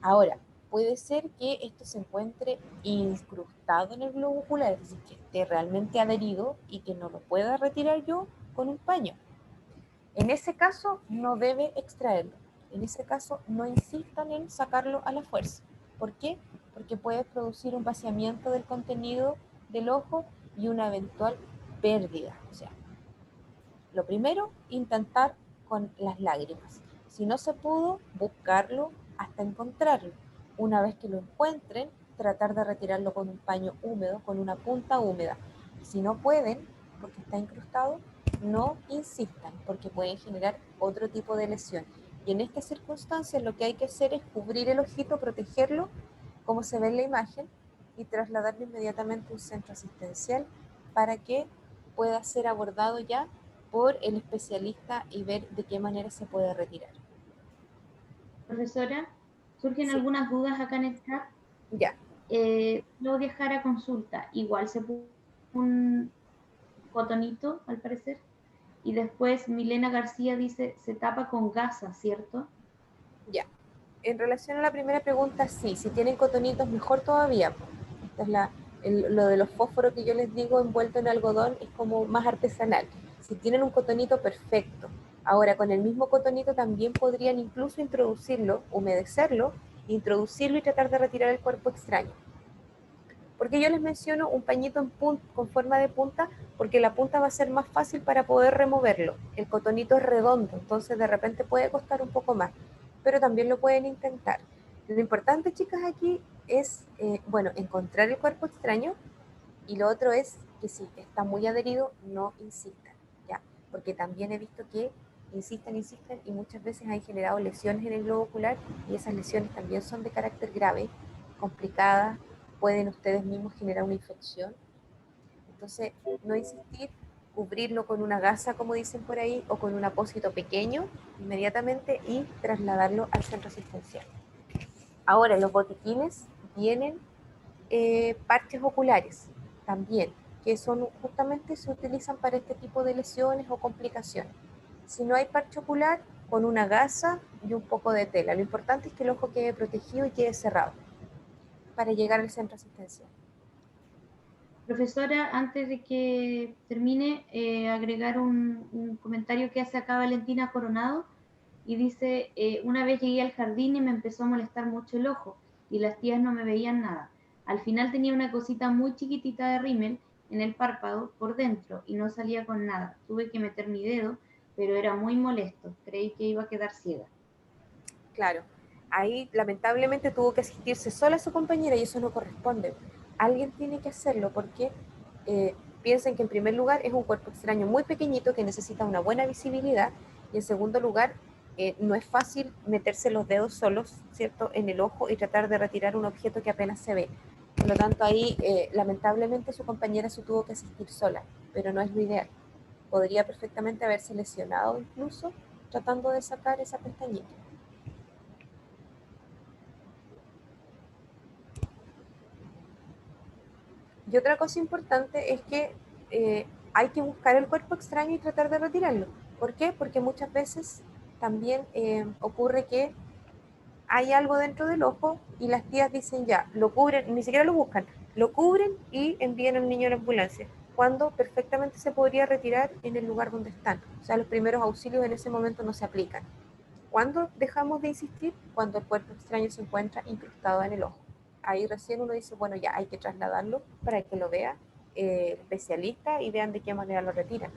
Ahora, puede ser que esto se encuentre incrustado en el globo ocular, es decir, que esté realmente adherido y que no lo pueda retirar yo con un paño. En ese caso, no debe extraerlo. En ese caso, no insistan en sacarlo a la fuerza. ¿Por qué? Porque puede producir un vaciamiento del contenido del ojo y una eventual pérdida. O sea, lo primero, intentar con las lágrimas. Si no se pudo, buscarlo hasta encontrarlo. Una vez que lo encuentren, tratar de retirarlo con un paño húmedo, con una punta húmeda. Si no pueden, porque está incrustado, no insistan, porque pueden generar otro tipo de lesión. Y en estas circunstancias lo que hay que hacer es cubrir el ojito, protegerlo, como se ve en la imagen, y trasladarlo inmediatamente a un centro asistencial para que pueda ser abordado ya por el especialista y ver de qué manera se puede retirar. Profesora, surgen Sí. algunas dudas acá en el chat. Ya. Claudia Jara consulta, igual se puso un cotonito, al parecer, y después Milena García dice, se tapa con gasa, ¿cierto? Ya. En relación a la primera pregunta, sí, si tienen cotonitos, mejor todavía. Esta es lo de los fósforos que yo les digo envuelto en algodón es como más artesanal. Si tienen un cotonito, perfecto. Ahora, con el mismo cotonito también podrían incluso introducirlo, humedecerlo, introducirlo y tratar de retirar el cuerpo extraño. Porque yo les menciono un pañito con forma de punta, porque la punta va a ser más fácil para poder removerlo. El cotonito es redondo, entonces de repente puede costar un poco más, pero también lo pueden intentar. Lo importante, chicas, aquí es, encontrar el cuerpo extraño, y lo otro es que si está muy adherido, no insistan, ¿ya? Porque también he visto que insisten y muchas veces han generado lesiones en el globo ocular, y esas lesiones también son de carácter grave, complicadas, pueden ustedes mismos generar una infección. Entonces, no insistir, cubrirlo con una gasa, como dicen por ahí, o con un apósito pequeño inmediatamente y trasladarlo al centro asistencial. Ahora, los botiquines vienen parches oculares también, que son justamente se utilizan para este tipo de lesiones o complicaciones. Si no hay parche ocular, con una gasa y un poco de tela. Lo importante es que el ojo quede protegido y quede cerrado para llegar al centro asistencial. Profesora, antes de que termine, agregar un comentario que hace acá Valentina Coronado. Y dice, una vez llegué al jardín y me empezó a molestar mucho el ojo y las tías no me veían nada. Al final tenía una cosita muy chiquitita de rímel en el párpado por dentro y no salía con nada. Tuve que meter mi dedo, pero era muy molesto. Creí que iba a quedar ciega. Claro, ahí lamentablemente tuvo que asistirse sola a su compañera y eso no corresponde. Alguien tiene que hacerlo porque piensen que en primer lugar es un cuerpo extraño muy pequeñito que necesita una buena visibilidad y en segundo lugar no es fácil meterse los dedos solos, ¿cierto?, en el ojo y tratar de retirar un objeto que apenas se ve. Por lo tanto, ahí lamentablemente su compañera se tuvo que asistir sola, pero no es lo ideal. Podría perfectamente haberse lesionado incluso tratando de sacar esa pestañita. Y otra cosa importante es que hay que buscar el cuerpo extraño y tratar de retirarlo. ¿Por qué? Porque muchas veces también ocurre que hay algo dentro del ojo y las tías dicen ya, lo cubren, ni siquiera lo buscan, lo cubren y envían al niño a la ambulancia, cuando perfectamente se podría retirar en el lugar donde están. O sea, los primeros auxilios en ese momento no se aplican. ¿Cuándo dejamos de insistir? Cuando el cuerpo extraño se encuentra incrustado en el ojo. Ahí recién uno dice, bueno, ya hay que trasladarlo para que lo vea el especialista y vean de qué manera lo retiran.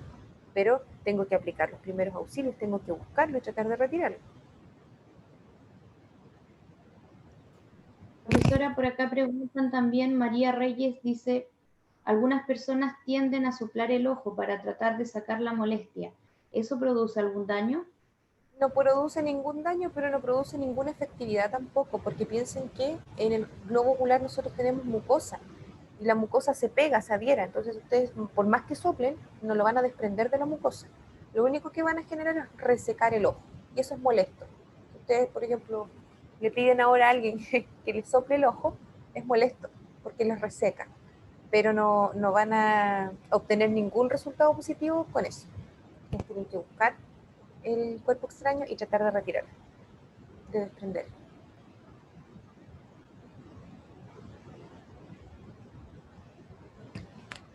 Pero tengo que aplicar los primeros auxilios, tengo que buscarlo y tratar de retirarlo. Profesora, por acá preguntan también, María Reyes dice, algunas personas tienden a soplar el ojo para tratar de sacar la molestia. ¿Eso produce algún daño? No produce ningún daño, pero no produce ninguna efectividad tampoco, porque piensen que en el globo ocular nosotros tenemos mucosa, y la mucosa se pega, se adhiera, entonces ustedes, por más que soplen, no lo van a desprender de la mucosa. Lo único que van a generar es resecar el ojo, y eso es molesto. Si ustedes, por ejemplo, le piden ahora a alguien que les sople el ojo, es molesto, porque les reseca, pero no van a obtener ningún resultado positivo con eso. Ustedes tienen que buscar el cuerpo extraño y tratar de retirarlo, de desprenderlo.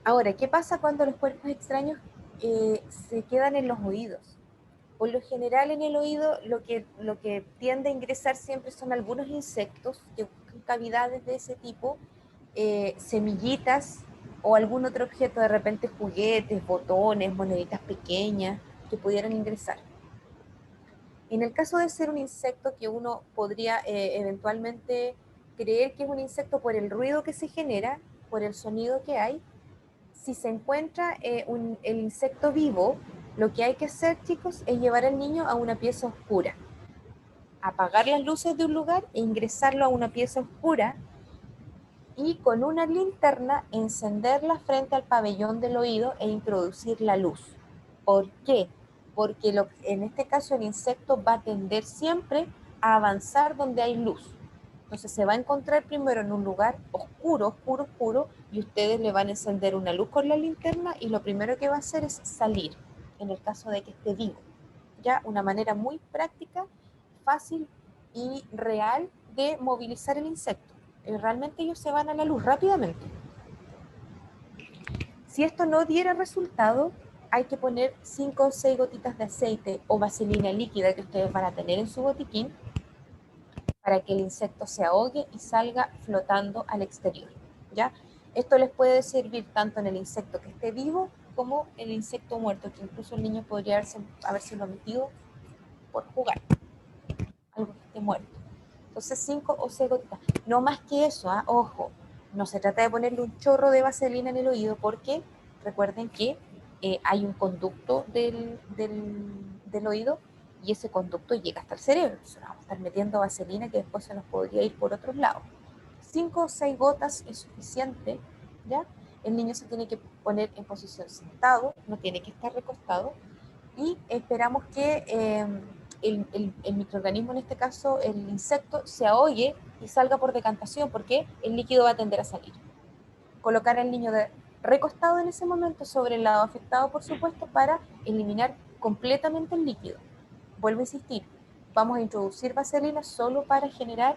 Ahora, ¿qué pasa cuando los cuerpos extraños se quedan en los oídos? Por lo general en el oído lo que tiende a ingresar siempre son algunos insectos que buscan cavidades de ese tipo, semillitas o algún otro objeto, de repente juguetes, botones, moneditas pequeñas que pudieran ingresar. En el caso de ser un insecto que uno podría eventualmente creer que es un insecto por el ruido que se genera, por el sonido que hay, si se encuentra el insecto vivo, lo que hay que hacer, chicos, es llevar al niño a una pieza oscura, apagar las luces de un lugar e ingresarlo a una pieza oscura y con una linterna encenderla frente al pabellón del oído e introducir la luz. ¿Por qué? Porque en este caso el insecto va a tender siempre a avanzar donde hay luz. Entonces se va a encontrar primero en un lugar oscuro, oscuro, oscuro, y ustedes le van a encender una luz con la linterna y lo primero que va a hacer es salir, en el caso de que esté vivo. Ya una manera muy práctica, fácil y real de movilizar el insecto. Realmente ellos se van a la luz rápidamente. Si esto no diera resultado, hay que poner 5 o 6 gotitas de aceite o vaselina líquida que ustedes van a tener en su botiquín para que el insecto se ahogue y salga flotando al exterior, ¿ya? Esto les puede servir tanto en el insecto que esté vivo como el insecto muerto, que incluso el niño podría haberse metido por jugar, algo que esté muerto. Entonces 5 o 6 gotitas, no más que eso, ¿eh? Ojo, no se trata de ponerle un chorro de vaselina en el oído porque recuerden que hay un conducto del oído y ese conducto llega hasta el cerebro. Entonces vamos a estar metiendo vaselina que después se nos podría ir por otros lados. 5 o 6 gotas es suficiente, ¿ya? El niño se tiene que poner en posición sentado, no tiene que estar recostado y esperamos que el microorganismo, en este caso el insecto, se ahogue y salga por decantación porque el líquido va a tender a salir. Colocar al niño recostado en ese momento sobre el lado afectado, por supuesto, para eliminar completamente el líquido. Vuelvo a insistir, vamos a introducir vaselina solo para generar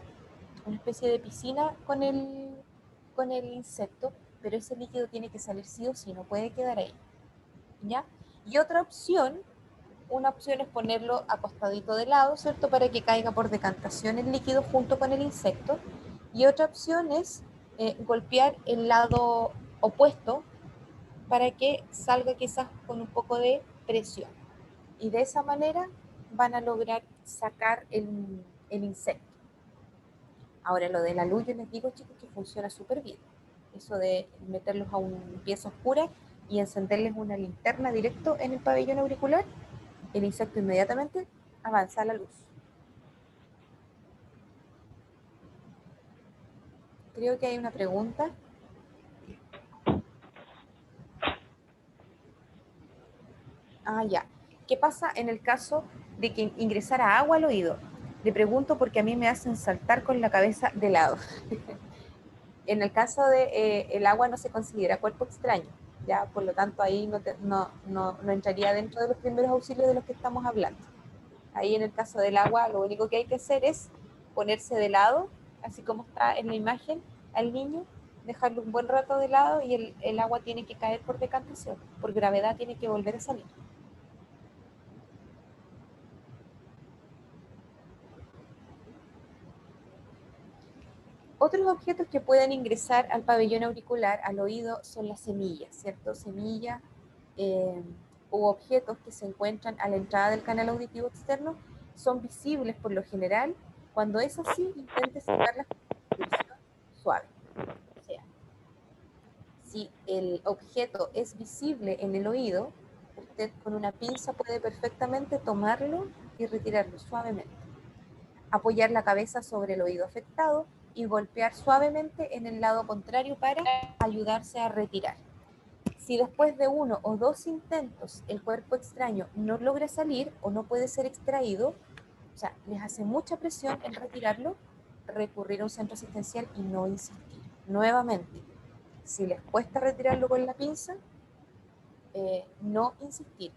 una especie de piscina con el insecto, pero ese líquido tiene que salir sí o sí, no puede quedar ahí, ¿ya? Y otra opción una opción es ponerlo acostadito de lado, ¿cierto? Para que caiga por decantación el líquido junto con el insecto. Y otra opción es golpear el lado opuesto para que salga quizás con un poco de presión. Y de esa manera van a lograr sacar el insecto. Ahora, lo de la luz, yo les digo, chicos, que funciona súper bien. Eso de meterlos a una pieza oscura y encenderles una linterna directo en el pabellón auricular, el insecto inmediatamente avanza a la luz. Creo que hay una pregunta. Ah, ya. ¿Qué pasa en el caso de que ingresara agua al oído? Le pregunto porque a mí me hacen saltar con la cabeza de lado. En el caso de el agua no se considera cuerpo extraño, ya, por lo tanto ahí no entraría dentro de los primeros auxilios de los que estamos hablando. Ahí en el caso del agua lo único que hay que hacer es ponerse de lado, así como está en la imagen, al niño, dejarlo un buen rato de lado y el agua tiene que caer por decantación, por gravedad tiene que volver a salir. Otros objetos que pueden ingresar al pabellón auricular, al oído, son las semillas, ¿cierto? Semillas u objetos que se encuentran a la entrada del canal auditivo externo son visibles por lo general. Cuando es así, intente sacarlas con presión suave. O sea, si el objeto es visible en el oído, usted con una pinza puede perfectamente tomarlo y retirarlo suavemente. Apoyar la cabeza sobre el oído afectado y golpear suavemente en el lado contrario para ayudarse a retirar. Si después de 1 o 2 intentos el cuerpo extraño no logra salir o no puede ser extraído, o sea, les hace mucha presión en retirarlo, recurrir a un centro asistencial y no insistir. Nuevamente, si les cuesta retirarlo con la pinza, no insistir,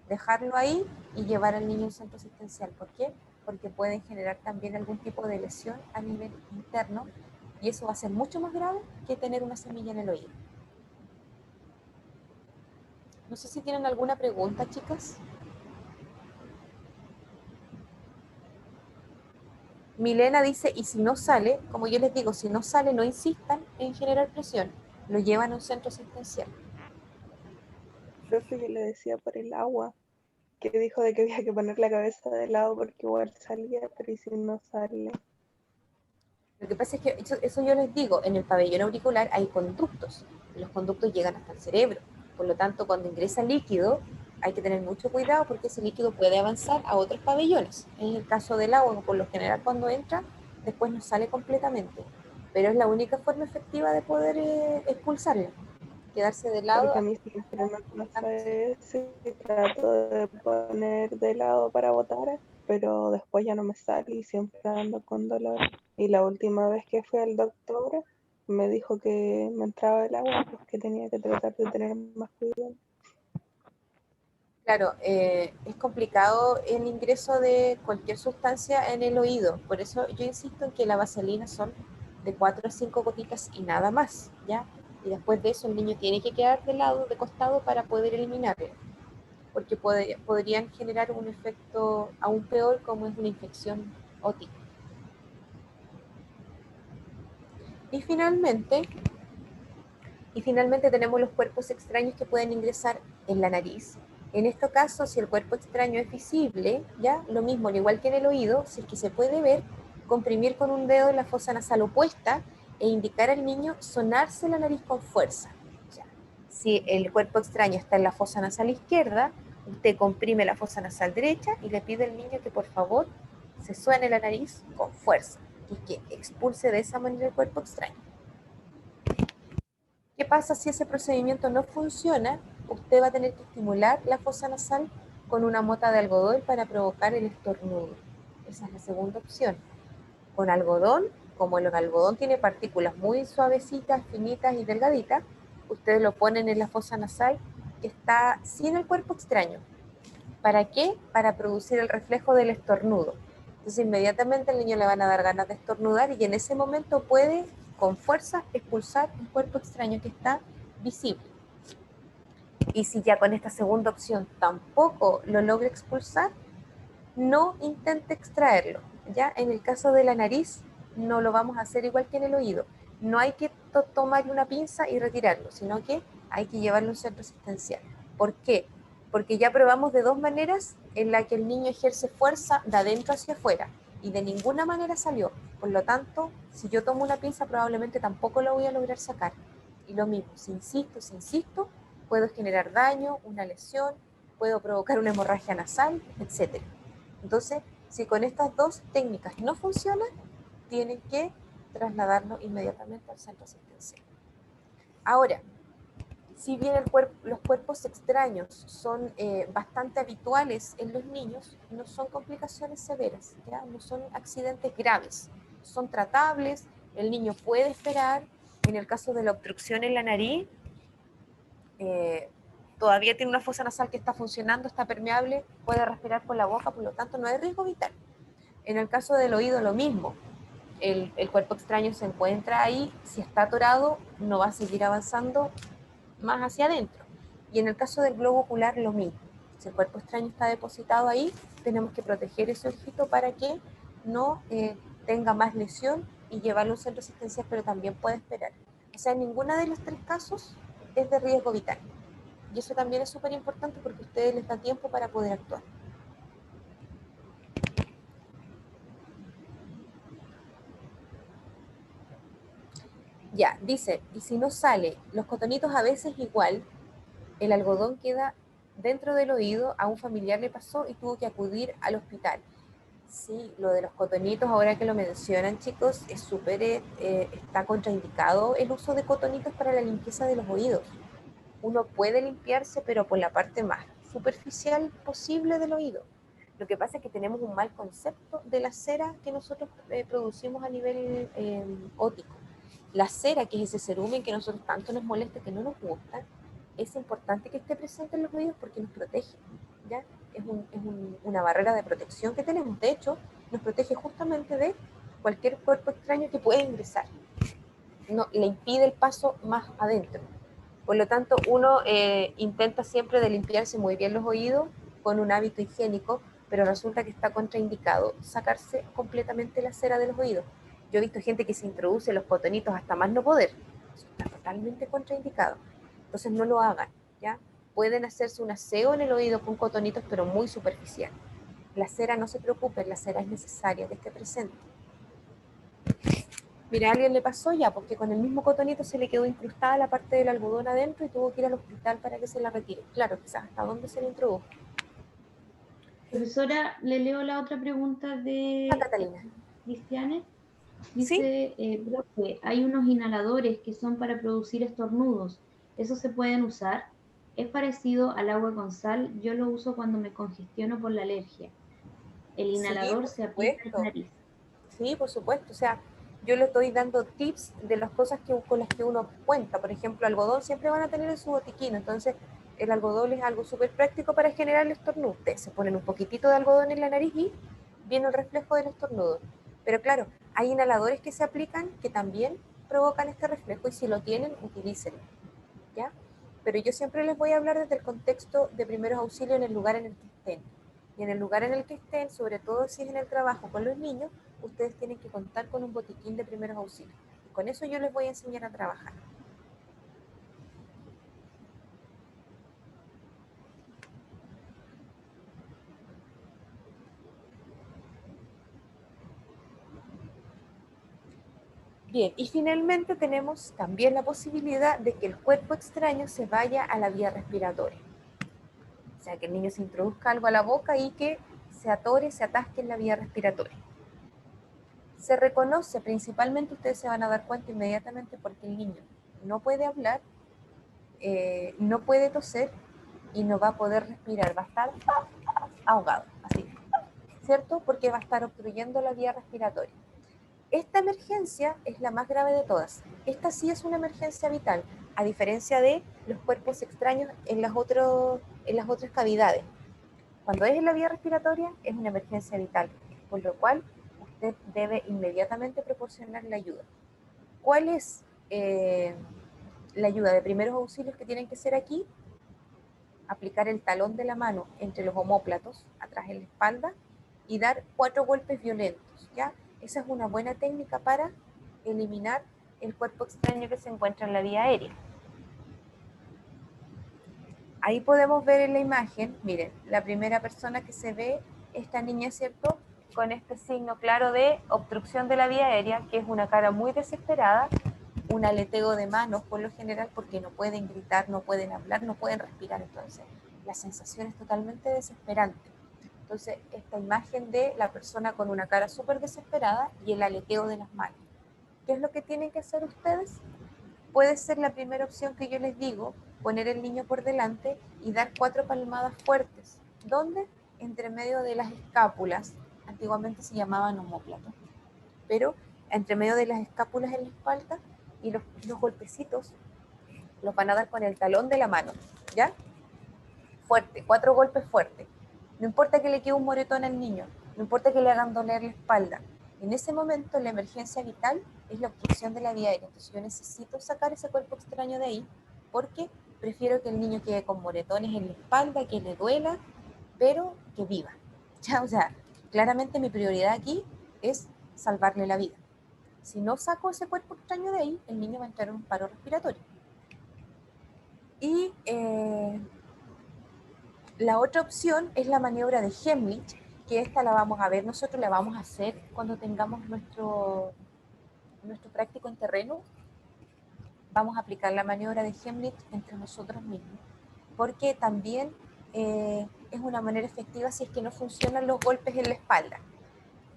dejarlo ahí y llevar al niño a un centro asistencial. ¿Por qué? Porque pueden generar también algún tipo de lesión a nivel interno y eso va a ser mucho más grave que tener una semilla en el oído. No sé si tienen alguna pregunta, chicas. Milena dice, y si no sale, como yo les digo, si no sale, no insistan en generar presión, lo llevan a un centro asistencial. Profe, yo le decía por el agua, que dijo de que había que poner la cabeza de lado porque igual salía, pero ¿y si no sale? Lo que pasa es que eso yo les digo, en el pabellón auricular hay conductos, y los conductos llegan hasta el cerebro, por lo tanto cuando ingresa líquido hay que tener mucho cuidado porque ese líquido puede avanzar a otros pabellones. En el caso del agua, por lo general cuando entra, después no sale completamente, pero es la única forma efectiva de poder expulsarla, quedarse de lado. Porque a mí siempre me pasa eso y trato de poner de lado para botar, pero después ya no me sale y siempre ando con dolor. Y la última vez que fui al doctor me dijo que me entraba el agua, pues que tenía que tratar de tener más cuidado. Claro, es complicado el ingreso de cualquier sustancia en el oído, por eso yo insisto en que la vaselina son de 4 a 5 gotitas y nada más, ¿ya? Y después de eso el niño tiene que quedar de lado, de costado para poder eliminarlo, porque podrían generar un efecto aún peor como es una infección ótica. Y finalmente tenemos los cuerpos extraños que pueden ingresar en la nariz. En este caso, si el cuerpo extraño es visible, ya lo mismo, al igual que en el oído, si es que se puede ver, comprimir con un dedo la fosa nasal opuesta e indicar al niño sonarse la nariz con fuerza. Ya. Si el cuerpo extraño está en la fosa nasal izquierda, usted comprime la fosa nasal derecha y le pide al niño que por favor se suene la nariz con fuerza y que expulse de esa manera el cuerpo extraño. ¿Qué pasa si ese procedimiento no funciona? Usted va a tener que estimular la fosa nasal con una mota de algodón para provocar el estornudo. Esa es la segunda opción. Con algodón, como el algodón tiene partículas muy suavecitas, finitas y delgaditas, ustedes lo ponen en la fosa nasal que está sin el cuerpo extraño. ¿Para qué? Para producir el reflejo del estornudo. Entonces inmediatamente al niño le van a dar ganas de estornudar y en ese momento puede con fuerza expulsar el cuerpo extraño que está visible. Y si ya con esta segunda opción tampoco lo logra expulsar, no intente extraerlo. Ya en el caso de la nariz, no lo vamos a hacer igual que en el oído. No hay que tomarle una pinza y retirarlo, sino que hay que llevarlo a un centro asistencial. ¿Por qué? Porque ya probamos de dos maneras en la que el niño ejerce fuerza de adentro hacia afuera y de ninguna manera salió. Por lo tanto, si yo tomo una pinza, probablemente tampoco lo voy a lograr sacar. Y lo mismo, si insisto, puedo generar daño, una lesión, puedo provocar una hemorragia nasal, etc. Entonces, si con estas dos técnicas no funcionan, tienen que trasladarlo inmediatamente al centro asistencial. Ahora, si bien los cuerpos extraños son bastante habituales en los niños, no son complicaciones severas, ¿ya? No son accidentes graves, son tratables, el niño puede esperar. En el caso de la obstrucción en la nariz, todavía tiene una fosa nasal que está funcionando, está permeable, puede respirar por la boca, por lo tanto no hay riesgo vital. En el caso del oído lo mismo, el cuerpo extraño se encuentra ahí, si está atorado no va a seguir avanzando más hacia adentro. Y en el caso del globo ocular lo mismo, si el cuerpo extraño está depositado ahí, tenemos que proteger ese ojito para que no tenga más lesión y llevarlo a un centro asistencial, pero también puede esperar. O sea, en ninguna de los tres casos es de riesgo vital. Y eso también es súper importante porque a ustedes les da tiempo para poder actuar. Ya, dice, y si no sale, los cotonitos a veces igual, el algodón queda dentro del oído, a un familiar le pasó y tuvo que acudir al hospital. Sí, lo de los cotonitos, ahora que lo mencionan, chicos, es súper, está contraindicado el uso de cotonitos para la limpieza de los oídos. Uno puede limpiarse, pero por la parte más superficial posible del oído. Lo que pasa es que tenemos un mal concepto de la cera que nosotros producimos a nivel óptico. La cera, que es ese cerumen que a nosotros tanto nos molesta, que no nos gusta, es importante que esté presente en los oídos porque nos protege, ¿ya? Es una barrera de protección que tenemos. De hecho, nos protege justamente de cualquier cuerpo extraño que pueda ingresar. No, le impide el paso más adentro. Por lo tanto, uno intenta siempre de limpiarse muy bien los oídos con un hábito higiénico, pero resulta que está contraindicado sacarse completamente la cera de los oídos. Yo he visto gente que se introduce los cotonitos hasta más no poder. Eso está totalmente contraindicado. Entonces no lo hagan, ¿ya? Pueden hacerse un aseo en el oído con cotonitos, pero muy superficial. La cera, no se preocupen, la cera es necesaria que esté presente. Mira, a alguien le pasó ya, porque con el mismo cotonito se le quedó incrustada la parte del algodón adentro y tuvo que ir al hospital para que se la retire. Claro, quizás hasta dónde se le introdujo. Profesora, le leo la otra pregunta de Catalina. Cristiane. Dice, profe, hay unos inhaladores que son para producir estornudos. ¿Esos se pueden usar? Es parecido al agua con sal. Yo lo uso cuando me congestiono por la alergia. El inhalador se aplica en la nariz. Sí, por supuesto. O sea, yo le estoy dando tips de las cosas con las que uno cuenta. Por ejemplo, algodón siempre van a tener en su botiquín. Entonces, el algodón es algo súper práctico para generar el estornudo. Ustedes se ponen un poquitito de algodón en la nariz y viene el reflejo del estornudo. Pero claro, hay inhaladores que se aplican que también provocan este reflejo y si lo tienen, utilícenlo, ¿ya? Pero yo siempre les voy a hablar desde el contexto de primeros auxilios en el lugar en el que estén. Y en el lugar en el que estén, sobre todo si es en el trabajo con los niños, ustedes tienen que contar con un botiquín de primeros auxilios. Y con eso yo les voy a enseñar a trabajar. Bien, y finalmente tenemos también la posibilidad de que el cuerpo extraño se vaya a la vía respiratoria. O sea, que el niño se introduzca algo a la boca y que se atore, se atasque en la vía respiratoria. Se reconoce principalmente, ustedes se van a dar cuenta inmediatamente porque el niño no puede hablar, no puede toser y no va a poder respirar, va a estar ahogado, así, ¿cierto? Porque va a estar obstruyendo la vía respiratoria. Esta emergencia es la más grave de todas. Esta sí es una emergencia vital, a diferencia de los cuerpos extraños en las otras cavidades. Cuando es en la vía respiratoria es una emergencia vital, por lo cual usted debe inmediatamente proporcionar la ayuda. ¿Cuál es la ayuda de primeros auxilios que tienen que ser aquí? aplicar el talón de la mano entre los omóplatos, atrás en la espalda, y dar 4 golpes violentos, ¿ya? Esa es una buena técnica para eliminar el cuerpo extraño que se encuentra en la vía aérea. Ahí podemos ver en la imagen, miren, la primera persona que se ve, esta niña, ¿cierto?, con este signo claro de obstrucción de la vía aérea, que es una cara muy desesperada, un aleteo de manos por lo general, porque no pueden gritar, no pueden hablar, no pueden respirar. Entonces la sensación es totalmente desesperante. Entonces esta imagen de la persona con una cara súper desesperada y el aleteo de las manos. ¿Qué es lo que tienen que hacer ustedes? Puede ser la primera opción que yo les digo, poner el niño por delante y dar 4 palmadas fuertes. ¿Dónde? Entre medio de las escápulas. Antiguamente se llamaban omóplatos, pero entre medio de las escápulas en la espalda, y los golpecitos los van a dar con el talón de la mano, ¿ya? Fuerte, 4 golpes fuertes. No importa que le quede un moretón al niño, no importa que le hagan doler la espalda. En ese momento la emergencia vital es la obstrucción de la vía aérea. Entonces yo necesito sacar ese cuerpo extraño de ahí, porque prefiero que el niño quede con moretones en la espalda, que le duela, pero que viva. ¿Ya? O sea, claramente mi prioridad aquí es salvarle la vida. Si no saco ese cuerpo extraño de ahí, el niño va a entrar en un paro respiratorio. Y la otra opción es la maniobra de Heimlich, que esta la vamos a ver, nosotros la vamos a hacer cuando tengamos nuestro práctico en terreno. Vamos a aplicar la maniobra de Heimlich entre nosotros mismos, porque también es una manera efectiva si es que no funcionan los golpes en la espalda.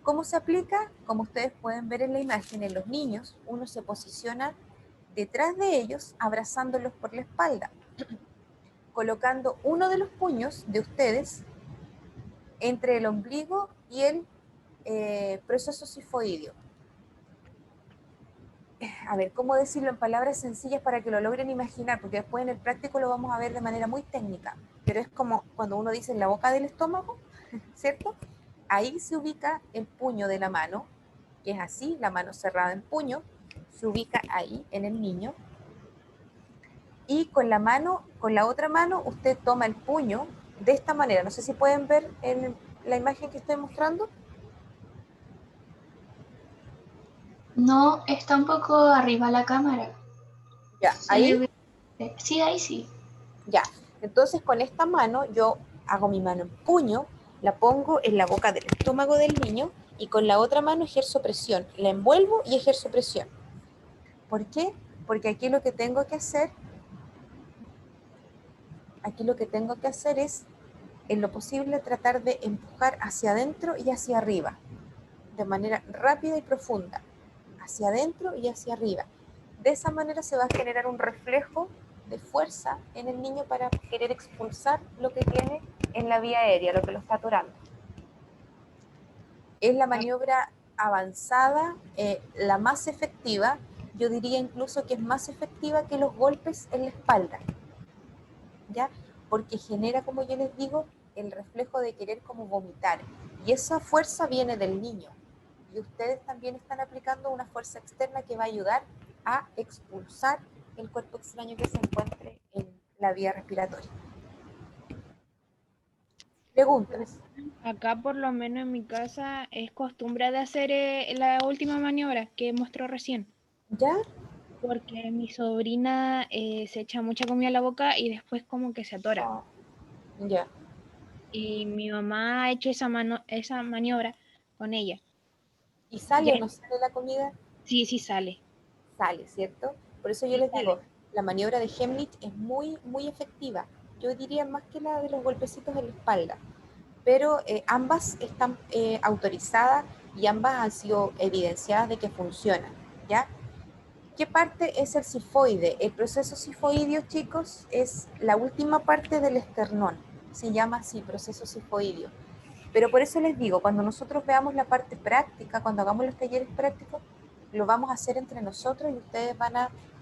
¿Cómo se aplica? Como ustedes pueden ver en la imagen, en los niños, uno se posiciona detrás de ellos, abrazándolos por la espalda, colocando uno de los puños de ustedes entre el ombligo y el proceso sifoideo. A ver, ¿cómo decirlo en palabras sencillas para que lo logren imaginar? Porque después en el práctico lo vamos a ver de manera muy técnica, pero es como cuando uno dice en la boca del estómago, ¿cierto? Ahí se ubica el puño de la mano, que es así, la mano cerrada en puño, se ubica ahí en el niño, y con la otra mano usted toma el puño de esta manera. No sé si pueden ver en la imagen que estoy mostrando. No, está un poco arriba la cámara. Ya, ahí. Sí, ahí sí. Ya, entonces con esta mano yo hago mi mano en puño, la pongo en la boca del estómago del niño y con la otra mano ejerzo presión, la envuelvo y ejerzo presión. ¿Por qué? Porque aquí lo que tengo que hacer es, en lo posible, tratar de empujar hacia adentro y hacia arriba, de manera rápida y profunda, hacia adentro y hacia arriba. De esa manera se va a generar un reflejo de fuerza en el niño para querer expulsar lo que tiene en la vía aérea, lo que lo está atorando. Es la maniobra avanzada, la más efectiva. Yo diría incluso que es más efectiva que los golpes en la espalda, ¿ya? Porque genera, como yo les digo, el reflejo de querer como vomitar. Y esa fuerza viene del niño. Y ustedes también están aplicando una fuerza externa que va a ayudar a expulsar el cuerpo extraño que se encuentre en la vía respiratoria. Preguntas. Acá por lo menos en mi casa es costumbre de hacer la última maniobra que mostró recién. ¿Ya? Porque mi sobrina se echa mucha comida a la boca y después como que se atora. Oh. Ya. Y mi mamá ha hecho esa maniobra con ella. ¿Y sale o no sale la comida? Sí, sí sale. Sale, ¿cierto? Por eso yo Sí, les sale. digo, la maniobra de Heimlich es muy, muy efectiva. Yo diría más que la de los golpecitos en la espalda. Pero ambas están autorizadas y ambas han sido evidenciadas de que funcionan, ¿ya? ¿Qué parte es el sifoide? El proceso sifoideo, chicos, es la última parte del esternón. Se llama así, proceso sifoideo. Pero por eso les digo, cuando nosotros veamos la parte práctica, cuando hagamos los talleres prácticos, lo vamos a hacer entre nosotros y ustedes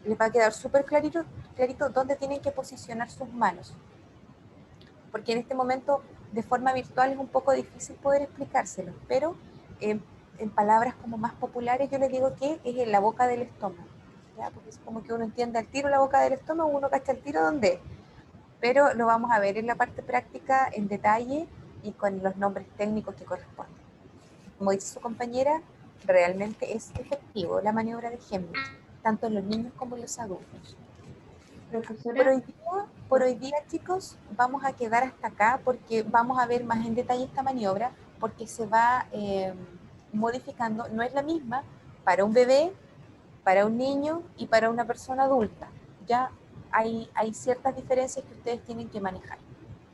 les va a quedar súper clarito dónde tienen que posicionar sus manos. Porque en este momento, de forma virtual, es un poco difícil poder explicárselo, pero en palabras como más populares yo les digo que es en la boca del estómago, ¿ya? Porque es como que uno entiende al tiro la boca del estómago, uno cacha al tiro dónde es. pero lo vamos a ver en la parte práctica en detalle y con los nombres técnicos que corresponden. Como dice su compañera, realmente es efectivo la maniobra de Heimlich, tanto en los niños como en los adultos. Profesora. Por hoy día, chicos, vamos a quedar hasta acá porque vamos a ver más en detalle esta maniobra, porque se va modificando, no es la misma para un bebé, para un niño y para una persona adulta. Ya hay ciertas diferencias que ustedes tienen que manejar.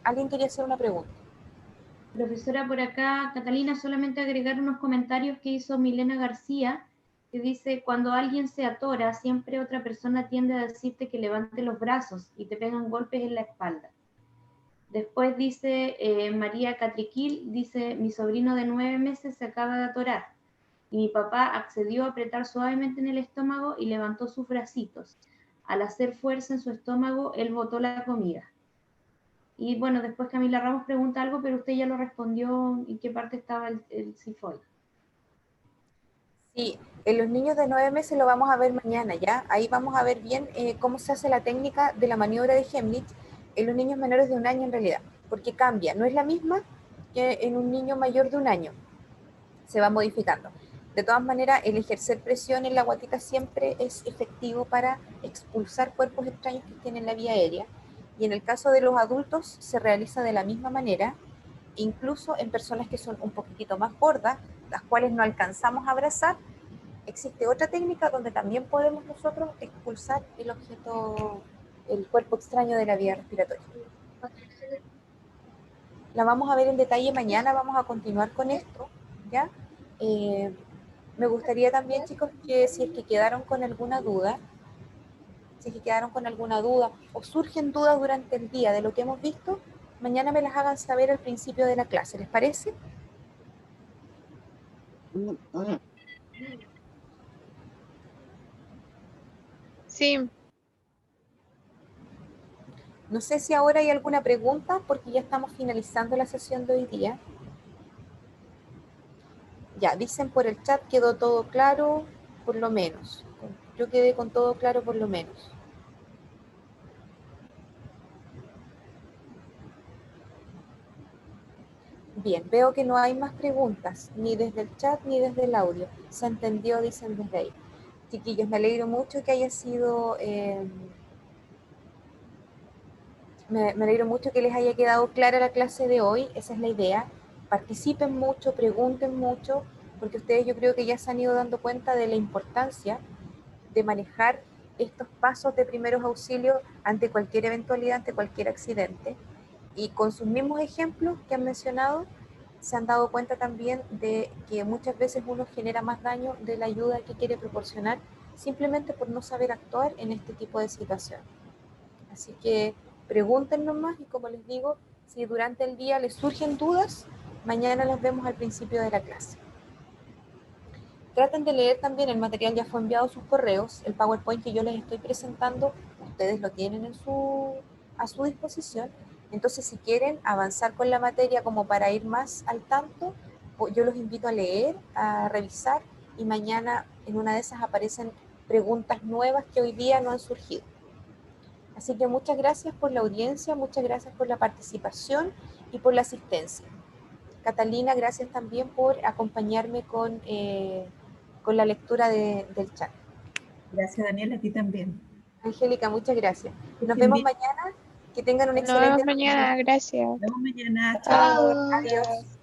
¿Alguien quería hacer una pregunta? Profesora, por acá, Catalina, solamente agregar unos comentarios que hizo Milena García, que dice, cuando alguien se atora, siempre otra persona tiende a decirte que levante los brazos y te pegan golpes en la espalda. Después dice María Catriquil, dice, mi sobrino de 9 meses se acaba de atorar y mi papá accedió a apretar suavemente en el estómago y levantó sus bracitos. Al hacer fuerza en su estómago, él botó la comida. Y bueno, después Camila Ramos pregunta algo, pero usted ya lo respondió en qué parte estaba el CIFOI. Sí, en los niños de 9 meses lo vamos a ver mañana, ¿ya? Ahí vamos a ver bien cómo se hace la técnica de la maniobra de Heimlich en los niños menores de 1 año en realidad, porque cambia, no es la misma que en un niño mayor de 1 año, se va modificando. De todas maneras, el ejercer presión en la guatita siempre es efectivo para expulsar cuerpos extraños que estén en la vía aérea, y en el caso de los adultos se realiza de la misma manera, incluso en personas que son un poquitito más gordas, las cuales no alcanzamos a abrazar. Existe otra técnica donde también podemos nosotros expulsar el objeto, el cuerpo extraño de la vía respiratoria. La vamos a ver en detalle mañana, vamos a continuar con esto, ¿ya? Me gustaría también, chicos, que si es que quedaron con alguna duda, o surgen dudas durante el día de lo que hemos visto, mañana me las hagan saber al principio de la clase, ¿les parece? Sí. No sé si ahora hay alguna pregunta, porque ya estamos finalizando la sesión de hoy día. Ya, dicen por el chat, quedó todo claro, por lo menos. Yo quedé con todo claro, por lo menos. Bien, veo que no hay más preguntas, ni desde el chat ni desde el audio. Se entendió, dicen desde ahí. Chiquillos, me alegro mucho que haya sido... me alegro mucho que les haya quedado clara la clase de hoy, esa es la idea. Participen mucho, pregunten mucho, porque ustedes yo creo que ya se han ido dando cuenta de la importancia de manejar estos pasos de primeros auxilios ante cualquier eventualidad, ante cualquier accidente. Y con sus mismos ejemplos que han mencionado, se han dado cuenta también de que muchas veces uno genera más daño de la ayuda que quiere proporcionar simplemente por no saber actuar en este tipo de situación. Así que pregúntenos más y como les digo, si durante el día les surgen dudas, mañana las vemos al principio de la clase. Traten de leer también, el material ya fue enviado a sus correos, el PowerPoint que yo les estoy presentando, ustedes lo tienen a su disposición. Entonces, si quieren avanzar con la materia como para ir más al tanto, yo los invito a leer, a revisar, y mañana en una de esas aparecen preguntas nuevas que hoy día no han surgido. Así que muchas gracias por la audiencia, muchas gracias por la participación y por la asistencia. Catalina, gracias también por acompañarme con la lectura del chat. Gracias, Daniela, a ti también. Angélica, muchas gracias. Nos vemos mañana. Que tengan un excelente día. Nos vemos mañana, gracias. Nos vemos mañana. Chao. Adiós.